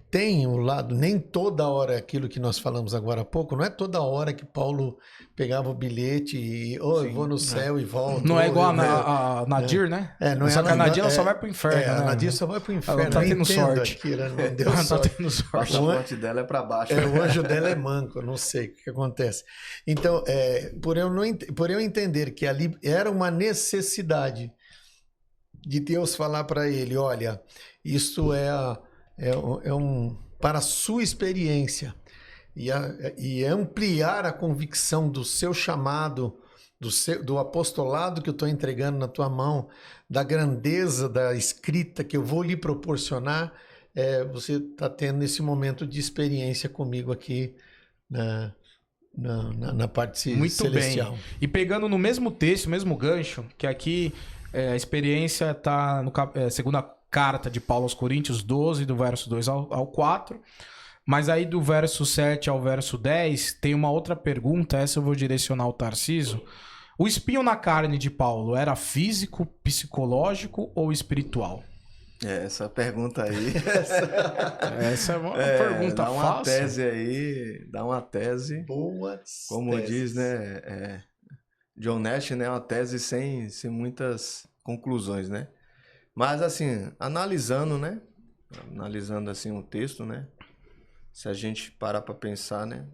tem um lado, nem toda hora aquilo que nós falamos agora há pouco, não é toda hora que Paulo pegava o bilhete e eu vou no céu e volto. Não é igual a Nadir, né? Não só que a Nadir ela só vai pro inferno, né? A Nadir só vai pro inferno. Ela não tá tendo sorte. Ela não deu Ela não tá sorte. tendo O sorte. passaporte dela é para baixo. O anjo dela é manco, eu não sei o que acontece. Então, por eu entender que ali era uma necessidade de Deus falar para ele, olha, isso para a sua experiência e ampliar a convicção do seu chamado, do apostolado que eu estou entregando na tua mão, da grandeza da escrita que eu vou lhe proporcionar, você está tendo esse momento de experiência comigo aqui na parte Muito celestial. bem. E pegando no mesmo texto, mesmo gancho, que aqui a experiência está no segunda carta de Paulo aos Coríntios 12, do verso 2 ao 4. Mas aí do verso 7 ao verso 10 tem uma outra pergunta, essa eu vou direcionar ao Tarciso. O espinho na carne de Paulo era físico, psicológico ou espiritual? Essa pergunta aí. Essa é uma pergunta dá uma fácil. Tese aí, dá uma tese. Boa. Como diz, né? John Nash, né? Uma tese sem muitas conclusões, né? Mas assim, analisando, né? Analisando assim o texto, né? Se a gente parar para pensar, né?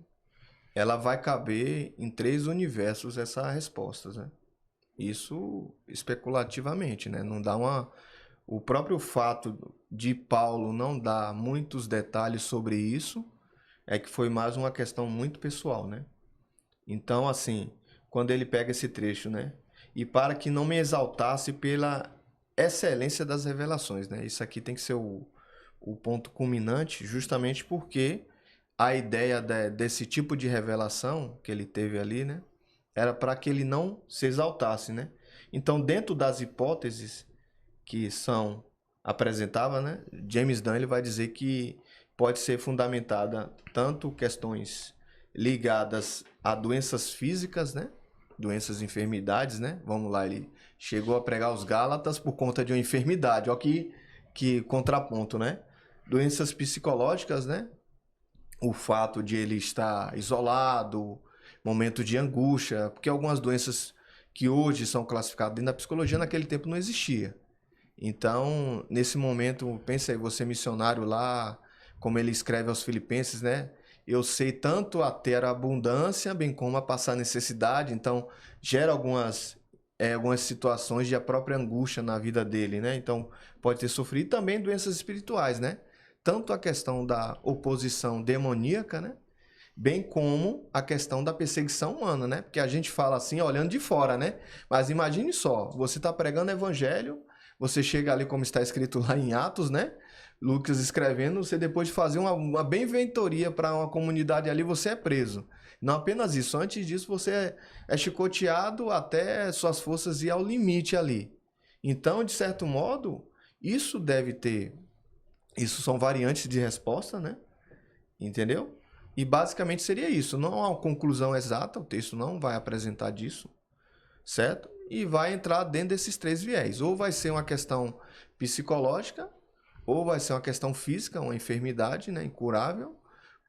Ela vai caber em 3 universos essa resposta, né? Isso especulativamente, né? Não dá o próprio fato de Paulo não dar muitos detalhes sobre isso é que foi mais uma questão muito pessoal, né? Então, assim, quando ele pega esse trecho, né? E para que não me exaltasse pela excelência das revelações, né? Isso aqui tem que ser o ponto culminante, justamente porque a ideia desse tipo de revelação que ele teve ali, né? Era para que ele não se exaltasse, né? Então, dentro das hipóteses que são apresentadas, né? James Dunn ele vai dizer que pode ser fundamentada tanto questões ligadas a doenças físicas, né? Doenças, enfermidades, né? Vamos lá, ele chegou a pregar os Gálatas por conta de uma enfermidade. Olha que contraponto, né? Doenças psicológicas, né? O fato de ele estar isolado, momento de angústia, porque algumas doenças que hoje são classificadas dentro da psicologia, naquele tempo não existia. Então, nesse momento, pensa aí, você missionário lá, como ele escreve aos Filipenses, né? Eu sei tanto a ter abundância, bem como a passar necessidade. Então, gera algumas situações de a própria angústia na vida dele, né? Então, pode ter sofrido também doenças espirituais, né? Tanto a questão da oposição demoníaca, né? Bem como a questão da perseguição humana, né? Porque a gente fala assim, olhando de fora, né? Mas imagine só, você está pregando o evangelho, você chega ali, como está escrito lá em Atos, né? Lucas escrevendo, você depois de fazer uma benfeitoria para uma comunidade ali, você é preso. Não apenas isso, antes disso você é chicoteado até suas forças ir ao limite ali. Então, de certo modo, isso deve ter... Isso são variantes de resposta, né? Entendeu? E basicamente seria isso. Não há uma conclusão exata, o texto não vai apresentar disso, certo? E vai entrar dentro desses 3 viés. Ou vai ser uma questão psicológica, ou vai ser uma questão física, uma enfermidade, né, incurável,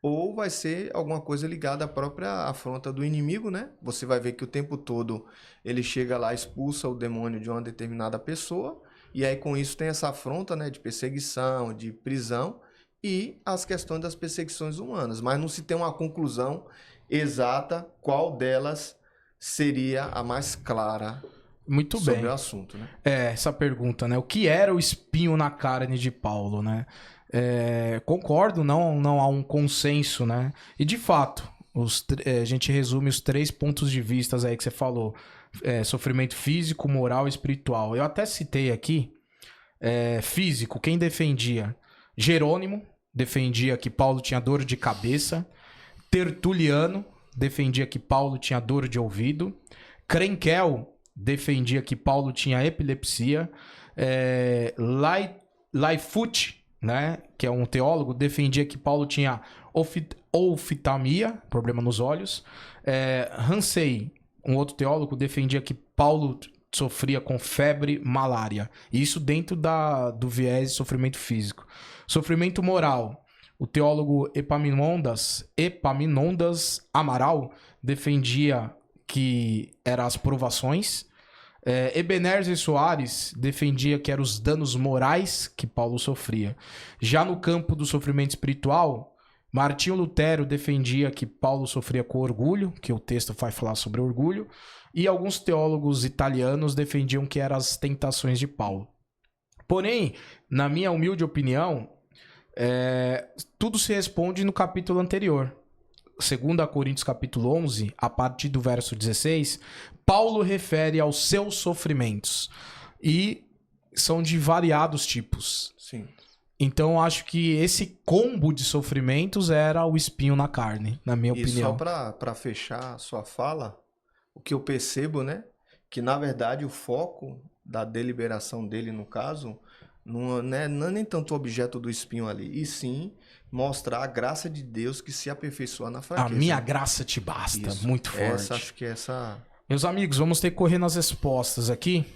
ou vai ser alguma coisa ligada à própria afronta do inimigo, né? Você vai ver que o tempo todo ele chega lá, expulsa o demônio de uma determinada pessoa, e aí com isso tem essa afronta, né, de perseguição, de prisão, e as questões das perseguições humanas. Mas não se tem uma conclusão exata qual delas seria a mais clara. Muito sobre bem. o assunto, né? Essa pergunta, né? O que era o espinho na carne de Paulo, né? Concordo, não há um consenso, né? E de fato, a gente resume os 3 pontos de vista aí que você falou. Sofrimento físico, moral e espiritual. Eu até citei aqui, físico, quem defendia? Jerônimo defendia que Paulo tinha dor de cabeça. Tertuliano defendia que Paulo tinha dor de ouvido. Krenkel defendia que Paulo tinha epilepsia. Lightfoot, né, que é um teólogo, defendia que Paulo tinha oftalmia, problema nos olhos. Hansey, um outro teólogo, defendia que Paulo sofria com febre, malária. Isso dentro do viés de sofrimento físico. Sofrimento moral. O teólogo Epaminondas Amaral defendia que eram as provações. Ebenezer Soares defendia que eram os danos morais que Paulo sofria. Já no campo do sofrimento espiritual, Martinho Lutero defendia que Paulo sofria com orgulho, que o texto vai falar sobre orgulho, e alguns teólogos italianos defendiam que eram as tentações de Paulo. Porém, na minha humilde opinião, tudo se responde no capítulo anterior. 2 Coríntios capítulo 11, a partir do verso 16, Paulo refere aos seus sofrimentos. E são de variados tipos. Sim. Então, acho que esse combo de sofrimentos era o espinho na carne, na minha opinião. E só para fechar a sua fala, o que eu percebo, né? Que, na verdade, o foco da deliberação dele, no caso, não é nem tanto o objeto do espinho ali, e sim mostrar a graça de Deus que se aperfeiçoa na fraqueza. A minha graça te basta. Isso. Muito forte. Acho que essa... Meus amigos, vamos ter que correr nas respostas aqui.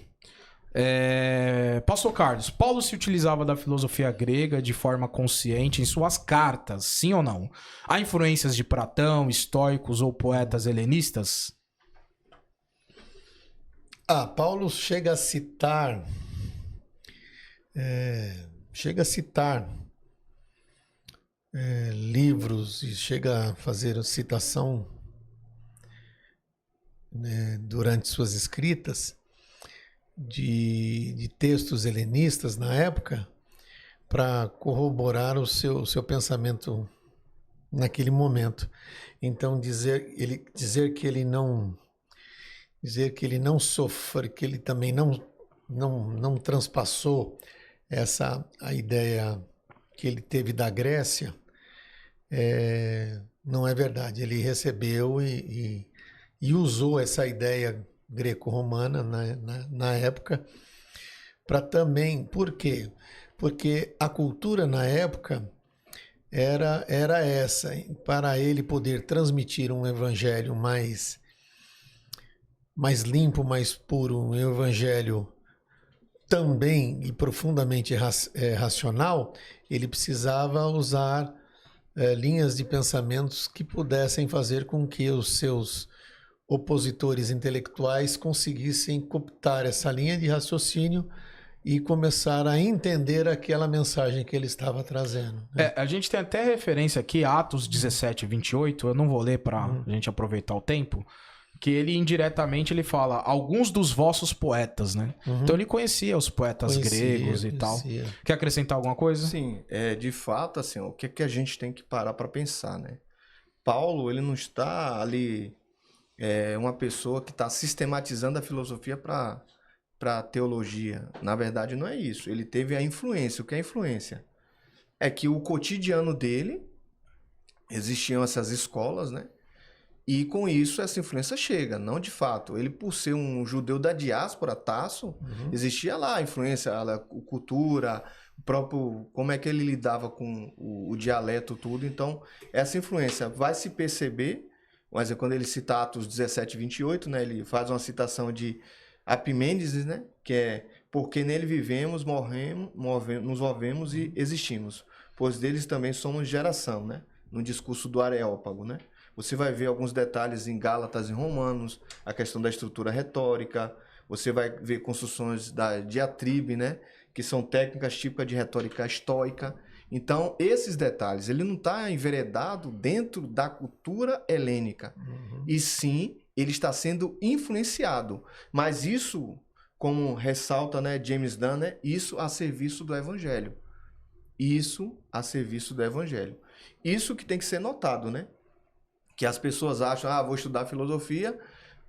Pastor Carlos, Paulo se utilizava da filosofia grega de forma consciente em suas cartas, sim ou não? Há influências de Platão, estoicos ou poetas helenistas? Paulo chega a citar livros e chega a fazer citação, né, durante suas escritas de textos helenistas na época para corroborar o seu pensamento naquele momento. Então dizer que ele não sofre, que ele também não transpassou a ideia que ele teve da Grécia, não é verdade. Ele recebeu e usou essa ideia greco-romana na época para também... Por quê? Porque a cultura na época era essa. Para ele poder transmitir um evangelho mais limpo, mais puro, um evangelho também e profundamente racional, ele precisava usar linhas de pensamentos que pudessem fazer com que os seus opositores intelectuais conseguissem cooptar essa linha de raciocínio e começar a entender aquela mensagem que ele estava trazendo. Né? A gente tem até referência aqui, Atos 17, 28, eu não vou ler pra gente aproveitar o tempo, que ele indiretamente ele fala, alguns dos vossos poetas, né? Então ele conhecia os poetas gregos e tal. Quer acrescentar alguma coisa? Sim, de fato, assim, o que a gente tem que parar para pensar, né? Paulo, ele não está ali uma pessoa que está sistematizando a filosofia para a teologia. Na verdade, não é isso. Ele teve a influência. O que é influência? É que o cotidiano dele, existiam essas escolas, né? E com isso essa influência chega, não de fato. Ele, por ser um judeu da diáspora, Tasso, existia lá a influência, a cultura, o próprio, como é que ele lidava com o dialeto, tudo. Então, essa influência vai se perceber, mas quando ele cita Atos 17, 28, né, ele faz uma citação de Epimênides, né, que é porque nele vivemos, nos movemos e existimos, pois deles também somos geração, né, no discurso do Areópago, né. Você vai ver alguns detalhes em Gálatas e Romanos, a questão da estrutura retórica, você vai ver construções da diatribe, né, que são técnicas típicas de retórica estoica. Então, esses detalhes, ele não está enveredado dentro da cultura helênica, e sim, ele está sendo influenciado. Mas isso, como ressalta, né, James Dunn, né, isso a serviço do Evangelho. Isso a serviço do Evangelho. Isso que tem que ser notado, né? Que as pessoas acham, vou estudar filosofia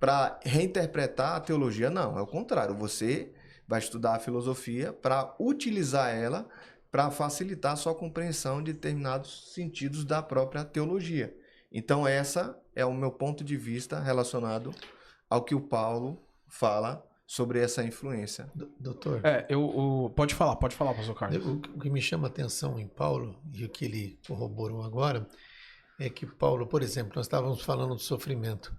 para reinterpretar a teologia. Não, é o contrário. Você vai estudar a filosofia para utilizar ela para facilitar a sua compreensão de determinados sentidos da própria teologia. Então, essa é o meu ponto de vista relacionado ao que o Paulo fala sobre essa influência. Doutor? Pode falar, pastor Carlos. O que me chama a atenção em Paulo, e o que ele corroborou agora, é que Paulo, por exemplo, nós estávamos falando do sofrimento.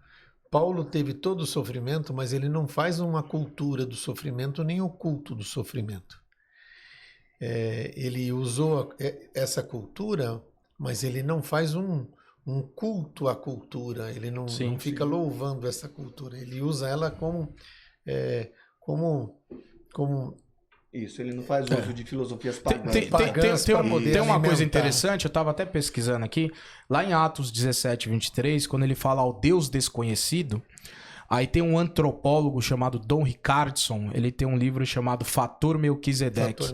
Paulo teve todo o sofrimento, mas ele não faz uma cultura do sofrimento, nem o culto do sofrimento. Ele usou essa cultura, mas ele não faz um culto à cultura, ele não fica louvando essa cultura, ele usa ela como isso, ele não faz uso de filosofias pagãs. Tem uma coisa interessante, eu estava até pesquisando aqui, lá em Atos 17, 23, quando ele fala ao Deus desconhecido, aí tem um antropólogo chamado Dom Richardson, ele tem um livro chamado Fator Melquisedeque.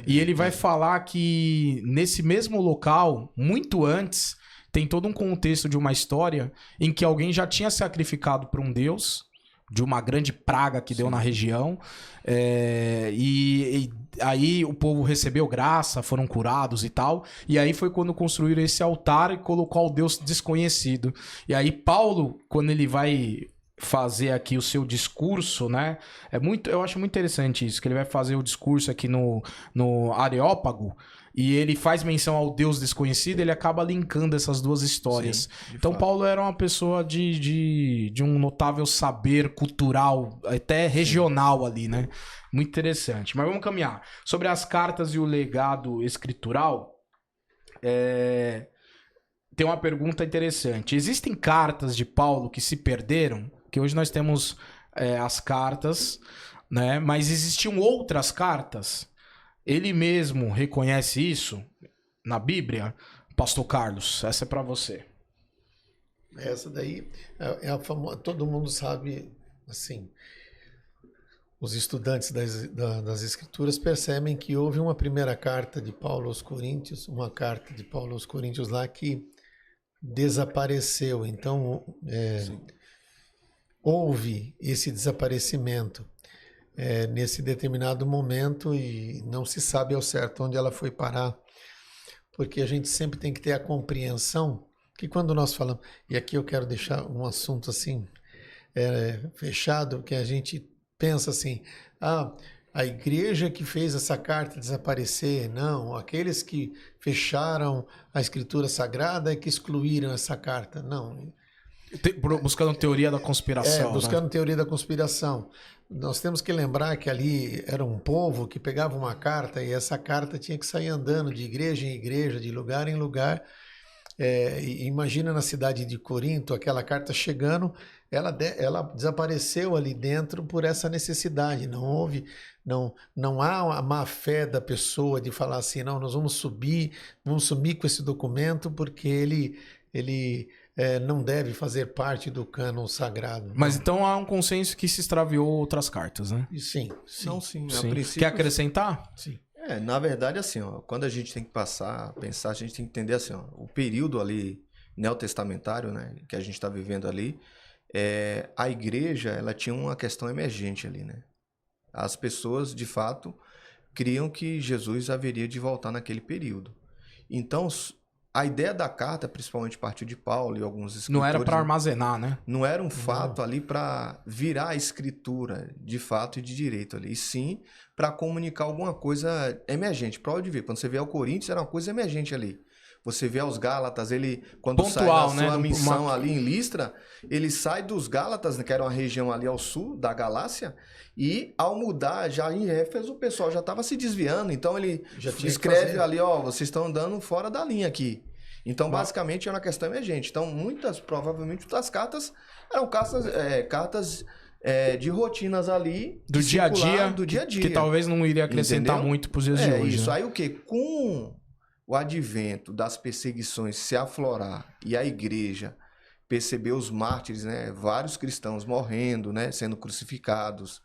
E ele vai falar que nesse mesmo local, muito antes, tem todo um contexto de uma história em que alguém já tinha sacrificado para um deus, de uma grande praga que deu na região, e aí o povo recebeu graça, foram curados e tal, e aí foi quando construíram esse altar e colocou ao Deus desconhecido. E aí Paulo, quando ele vai fazer aqui o seu discurso, né, eu acho muito interessante isso, que ele vai fazer o discurso aqui no Areópago, e ele faz menção ao Deus desconhecido, ele acaba linkando essas duas histórias. Sim, então, fato. Paulo era uma pessoa de um notável saber cultural, até regional ali, né? Muito interessante. Mas vamos caminhar. Sobre as cartas e o legado escritural, tem uma pergunta interessante. Existem cartas de Paulo que se perderam? Que hoje nós temos as cartas, né? Mas existiam outras cartas? Ele mesmo reconhece isso na Bíblia? Pastor Carlos, essa é para você. Essa daí é a famosa, todo mundo sabe, assim, os estudantes das Escrituras percebem que houve uma primeira carta de Paulo aos Coríntios, lá que desapareceu. Então, houve esse desaparecimento. Nesse determinado momento e não se sabe ao certo onde ela foi parar, porque a gente sempre tem que ter a compreensão que quando nós falamos, e aqui eu quero deixar um assunto assim fechado, que a gente pensa assim, a igreja que fez essa carta desaparecer, não, aqueles que fecharam a Escritura Sagrada é que excluíram essa carta, não. Buscando teoria da conspiração. Buscando teoria da conspiração. Nós temos que lembrar que ali era um povo que pegava uma carta e essa carta tinha que sair andando de igreja em igreja, de lugar em lugar, Imagina na cidade de Corinto, aquela carta chegando, ela desapareceu ali dentro por essa necessidade. Não há a má fé da pessoa de falar assim, não, nós vamos sumir com esse documento porque ele não deve fazer parte do cânon sagrado. Mas então há um consenso que se extraviou outras cartas, né? Sim, sim. Não, sim. A Sim. princípio, Quer acrescentar? Sim. na verdade, assim, ó, quando a gente tem que pensar, a gente tem que entender assim, ó, o período ali neotestamentário, né, que a gente está vivendo ali, a igreja, ela tinha uma questão emergente ali, né? As pessoas, de fato, criam que Jesus haveria de voltar naquele período. Então, a ideia da carta, principalmente partiu de Paulo e alguns escritores... Não era para armazenar, né? Não era um fato ali para virar a escritura de fato e de direito ali, e sim para comunicar alguma coisa emergente. Pode ver, quando você vê ao Coríntios, era uma coisa emergente ali. Você vê aos Gálatas, ele, quando pontual, sai da sua né? missão ali em Listra, ele sai dos Gálatas, que era uma região ali ao sul da Galácia, e ao mudar já em Éfeso, o pessoal já estava se desviando. Então ele Já tinha que escreve fazer. ali, ó, vocês estão andando fora da linha aqui. Então, basicamente, é uma questão emergente. Então, provavelmente, das cartas eram cartas de rotinas ali. Do dia a dia. Do dia a dia. Que talvez não iria acrescentar Entendeu? muito para os dias de hoje. Isso. Né? Aí o quê? Com o advento das perseguições se aflorar e a igreja perceber os mártires, né? Vários cristãos morrendo, né? Sendo crucificados,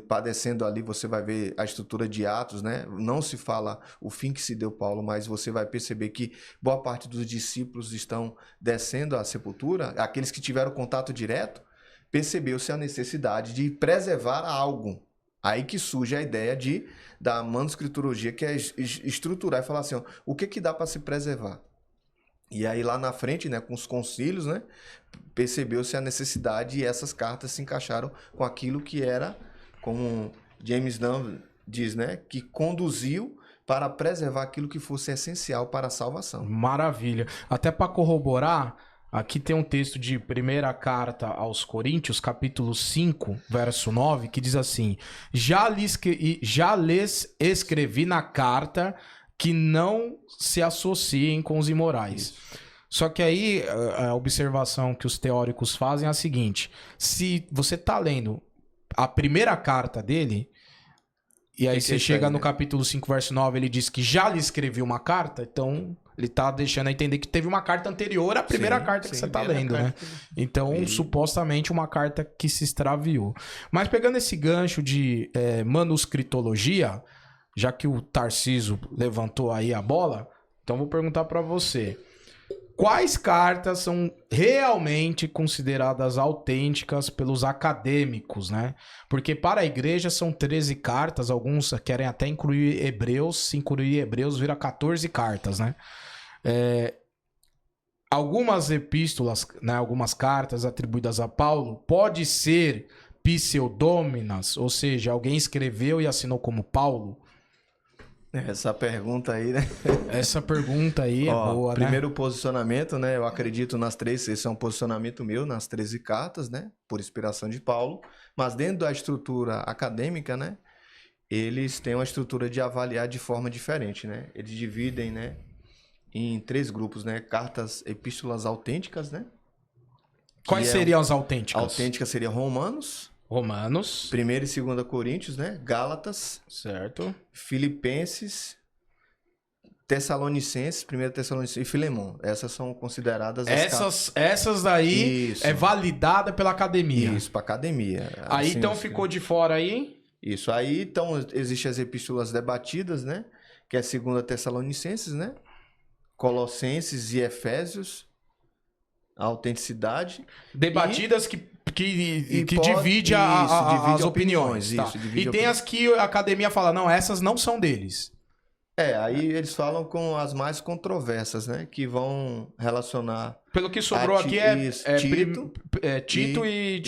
padecendo ali, você vai ver a estrutura de Atos, né? Não se fala o fim que se deu Paulo, mas você vai perceber que boa parte dos discípulos estão descendo à sepultura, aqueles que tiveram contato direto, percebeu-se a necessidade de preservar algo. Aí que surge a ideia da manuscriturologia, que é estruturar e falar assim, ó, o que dá para se preservar? E aí lá na frente, né, com os concílios, né, percebeu-se a necessidade e essas cartas se encaixaram com aquilo que era, como James Dunn diz, né, que conduziu para preservar aquilo que fosse essencial para a salvação. Maravilha. Até para corroborar, aqui tem um texto de primeira carta aos Coríntios, capítulo 5, verso 9, que diz assim: já lhes escrevi na carta que não se associem com os imorais. Isso. Só que aí a observação que os teóricos fazem é a seguinte: se você tá lendo a primeira carta dele, e aí você chega no capítulo 5, verso 9, ele diz que já lhe escreveu uma carta, então ele tá deixando a entender que teve uma carta anterior à primeira carta que você tá lendo, né? Então, supostamente, uma carta que se extraviou. Mas pegando esse gancho de manuscritologia, já que o Tarciso levantou aí a bola, então vou perguntar para você. Quais cartas são realmente consideradas autênticas pelos acadêmicos, né? Porque para a igreja são 13 cartas, alguns querem até incluir Hebreus, se incluir Hebreus vira 14 cartas, né? Algumas epístolas, né, algumas cartas atribuídas a Paulo, pode ser pseudôminas, ou seja, alguém escreveu e assinou como Paulo? Essa pergunta aí, né? Essa pergunta aí é boa, primeiro posicionamento, né? Eu acredito nas 13, esse é um posicionamento meu, nas 13 cartas, né? Por inspiração de Paulo. Mas dentro da estrutura acadêmica, né? Eles têm uma estrutura de avaliar de forma diferente, né? Eles dividem, né? Em 3 grupos, né? Cartas, epístolas autênticas, né? Quais seriam as autênticas? Autênticas seria Romanos. 1º e 2º Coríntios, né? Gálatas. Certo. Filipenses, Tessalonicenses, 1 Tessalonicenses e Filemon. Essas são consideradas essas daí Isso. É validada pela academia. Isso, para academia. Aí assim, então ficou de fora aí? Isso. Aí então existem as epístolas debatidas, né? Que é 2 Tessalonicenses, né? Colossenses e Efésios. A autenticidade. Debatidas que divide as opiniões. Tá? E tem as que a academia fala, não, essas não são deles. Aí eles falam com as mais controversas, né? Que vão relacionar... Pelo que sobrou aqui Tito e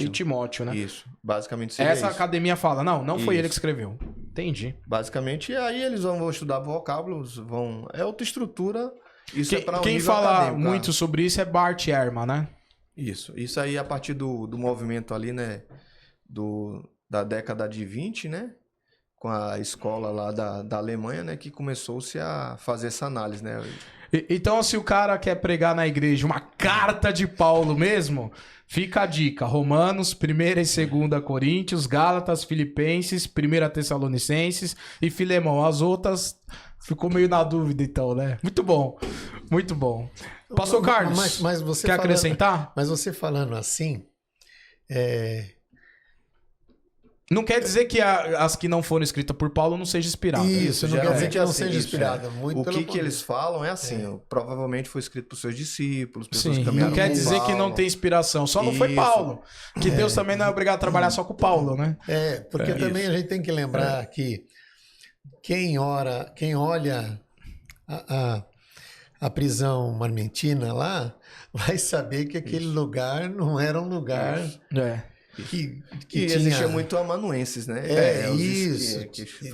Timóteo, né? Isso, basicamente seria essa isso. academia fala, não foi ele que escreveu. Entendi. Basicamente, aí eles vão estudar vocábulos, é outra estrutura, isso é para um quem nível fala acadêmico, muito sobre isso é Bart Ehrman, né? Isso aí a partir do movimento ali, né? Da década de 20, né? Com a escola lá da Alemanha, né? Que começou-se a fazer essa análise, né? Então, se o cara quer pregar na igreja uma carta de Paulo mesmo, fica a dica. Romanos, 1ª e 2ª Coríntios, Gálatas, Filipenses, 1ª Tessalonicenses e Filemão. As outras ficou meio na dúvida, então, né? Muito bom, muito bom. Pastor Carlos, mas você quer falando, acrescentar? Mas você falando assim, Não quer dizer que as que não foram escritas por Paulo não sejam inspiradas. Isso, não quer dizer que não assim, seja isso, inspirada. Muito O pelo que eles falam é assim, provavelmente foi escrito por seus discípulos, pessoas Sim, que caminharam não quer com dizer que não Paulo. tem inspiração. Só não foi Isso. Paulo. Que Deus também não é obrigado a trabalhar só com Paulo, né? Porque também a gente tem que lembrar que quem olha a prisão marmentina lá, vai saber que aquele lugar não era um lugar que tinha... existia muito amanuenses, né? Isso.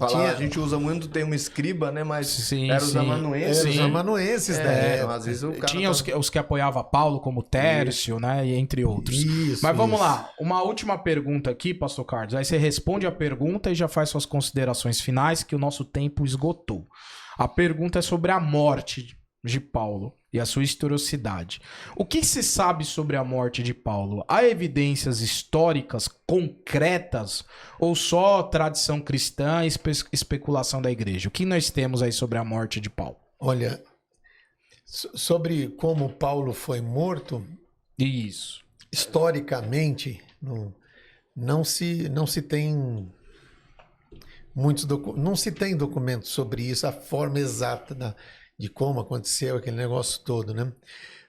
A gente usa muito o termo escriba, né? Mas eram os Eram amanuenses. os amanuenses da época. Então, às vezes o cara tinha os que apoiavam Paulo, como Tércio, né? E entre outros. Mas vamos lá. Uma última pergunta aqui, Pastor Carlos. Aí você responde a pergunta e já faz suas considerações finais, que o nosso tempo esgotou. A pergunta é sobre a morte de Paulo e a sua historicidade. O que se sabe sobre a morte de Paulo? Há evidências históricas concretas ou só tradição cristã e especulação da igreja? O que nós temos aí sobre a morte de Paulo? Olha, sobre como Paulo foi morto, Isso. historicamente, não se tem não se tem documentos sobre isso, a forma exata de como aconteceu aquele negócio todo, né?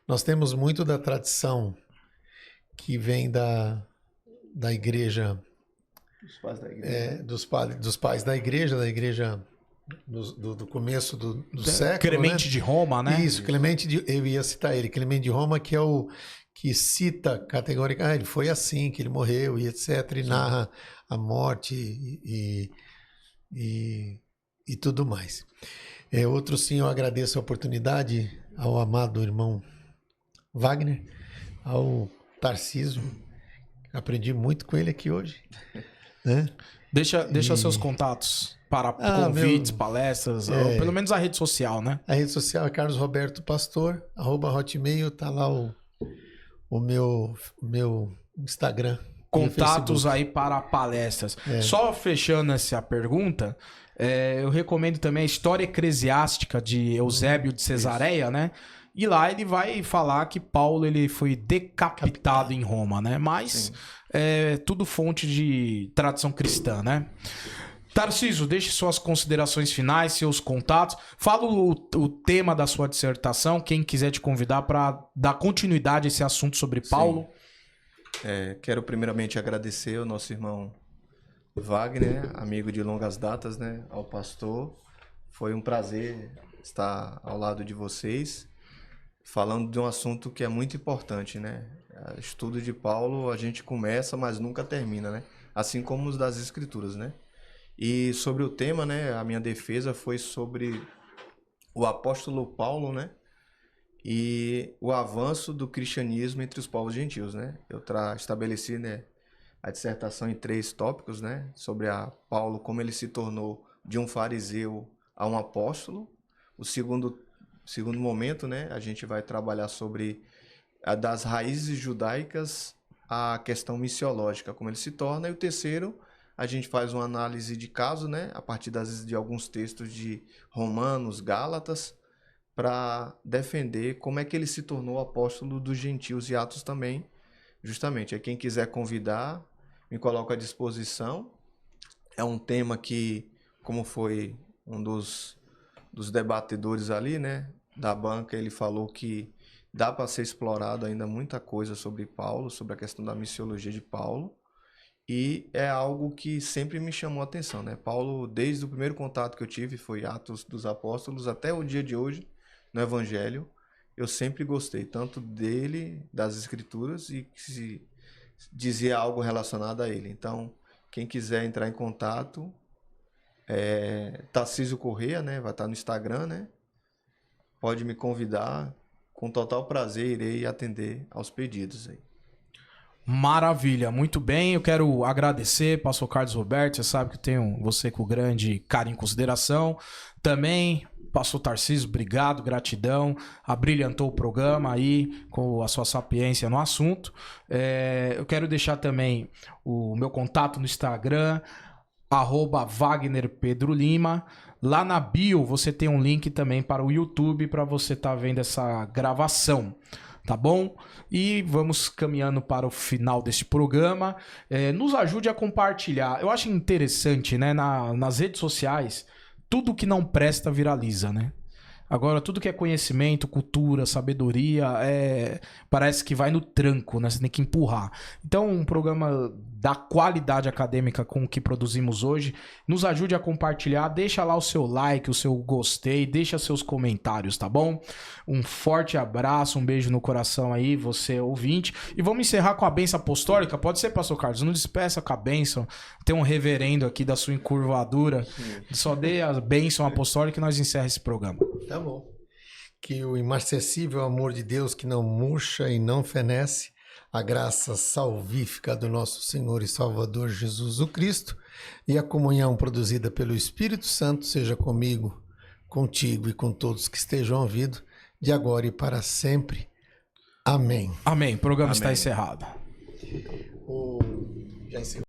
Nós temos muito da tradição que vem da igreja, dos pais da igreja do começo do século, Clemente, né? de Roma, né? Isso, eu ia citar ele, Clemente de Roma, que é o que cita categoricamente, ele foi assim, que ele morreu e etc, e narra a morte e tudo mais. Outro sim, eu agradeço a oportunidade ao amado irmão Wagner, ao Tarcísio, aprendi muito com ele aqui hoje, né? Deixa seus contatos para convites, palestras, ou pelo menos a rede social, né? A rede social é Carlos Roberto Pastor, @hotmail, tá lá o meu Instagram. Contatos aí para palestras. Só fechando essa pergunta, eu recomendo também a História Eclesiástica de Eusébio de Cesareia, né? E lá ele vai falar que Paulo ele foi decapitado em Roma, né? Mas tudo fonte de tradição cristã, né? Tarcísio, deixe suas considerações finais, seus contatos. Fala o tema da sua dissertação, quem quiser te convidar para dar continuidade a esse assunto sobre Paulo. Quero primeiramente agradecer ao nosso irmão Wagner, amigo de longas datas, né? Ao pastor. Foi um prazer estar ao lado de vocês, falando de um assunto que é muito importante, né? Estudo de Paulo a gente começa, mas nunca termina, né? Assim como os das Escrituras, né? E sobre o tema, né? A minha defesa foi sobre o apóstolo Paulo, né? E o avanço do cristianismo entre os povos gentios, né? Eu estabeleci, né, a dissertação em 3 tópicos, né? Sobre Paulo, como ele se tornou de um fariseu a um apóstolo. O segundo momento, né? A gente vai trabalhar sobre das raízes judaicas à questão missiológica, como ele se torna. E o terceiro, a gente faz uma análise de caso, né? A partir de alguns textos de Romanos, Gálatas, para defender como é que ele se tornou apóstolo dos gentios e Atos também, justamente. Quem quiser convidar, me coloco à disposição. É um tema que, como foi um dos debatedores ali, né, da banca, ele falou que dá para ser explorado ainda muita coisa sobre Paulo, sobre a questão da missiologia de Paulo, e é algo que sempre me chamou a atenção, né? Paulo, desde o primeiro contato que eu tive, foi Atos dos Apóstolos, até o dia de hoje, no Evangelho, eu sempre gostei tanto dele, das Escrituras, e se dizia algo relacionado a ele. Então, quem quiser entrar em contato, Tarcísio Corrêa, né? Vai estar no Instagram, né? Pode me convidar, com total prazer irei atender aos pedidos aí. Maravilha, muito bem. Eu quero agradecer, pastor Carlos Roberto. Você sabe que eu tenho você com grande carinho e consideração. Também, pastor Tarcísio, obrigado, gratidão. Abrilhantou o programa aí com a sua sapiência no assunto. Eu quero deixar também o meu contato no Instagram, @WagnerPedroLima. Lá na bio você tem um link também para o YouTube para você estar vendo essa gravação. Tá bom? E vamos caminhando para o final desse programa. Nos ajude a compartilhar. Eu acho interessante, né? Nas redes sociais, tudo que não presta viraliza, né? Agora, tudo que é conhecimento, cultura, sabedoria, parece que vai no tranco, né? Você tem que empurrar. Então, um programa da qualidade acadêmica com o que produzimos hoje, nos ajude a compartilhar. Deixa lá o seu like, o seu gostei, deixa seus comentários, tá bom? Um forte abraço, um beijo no coração aí, você ouvinte. E vamos encerrar com a bênção apostólica. Pode ser, pastor Carlos? Não despeça com a bênção. Tem um reverendo aqui da sua encurvadura. Só dê a bênção apostólica e nós encerramos esse programa. Tá bom. Que o imarcessível amor de Deus, que não murcha e não fenece, a graça salvífica do nosso Senhor e Salvador Jesus o Cristo e a comunhão produzida pelo Espírito Santo seja comigo, contigo e com todos que estejam ouvindo, de agora e para sempre. Amém. Amém. O programa Amém. está encerrado. Já encerrou.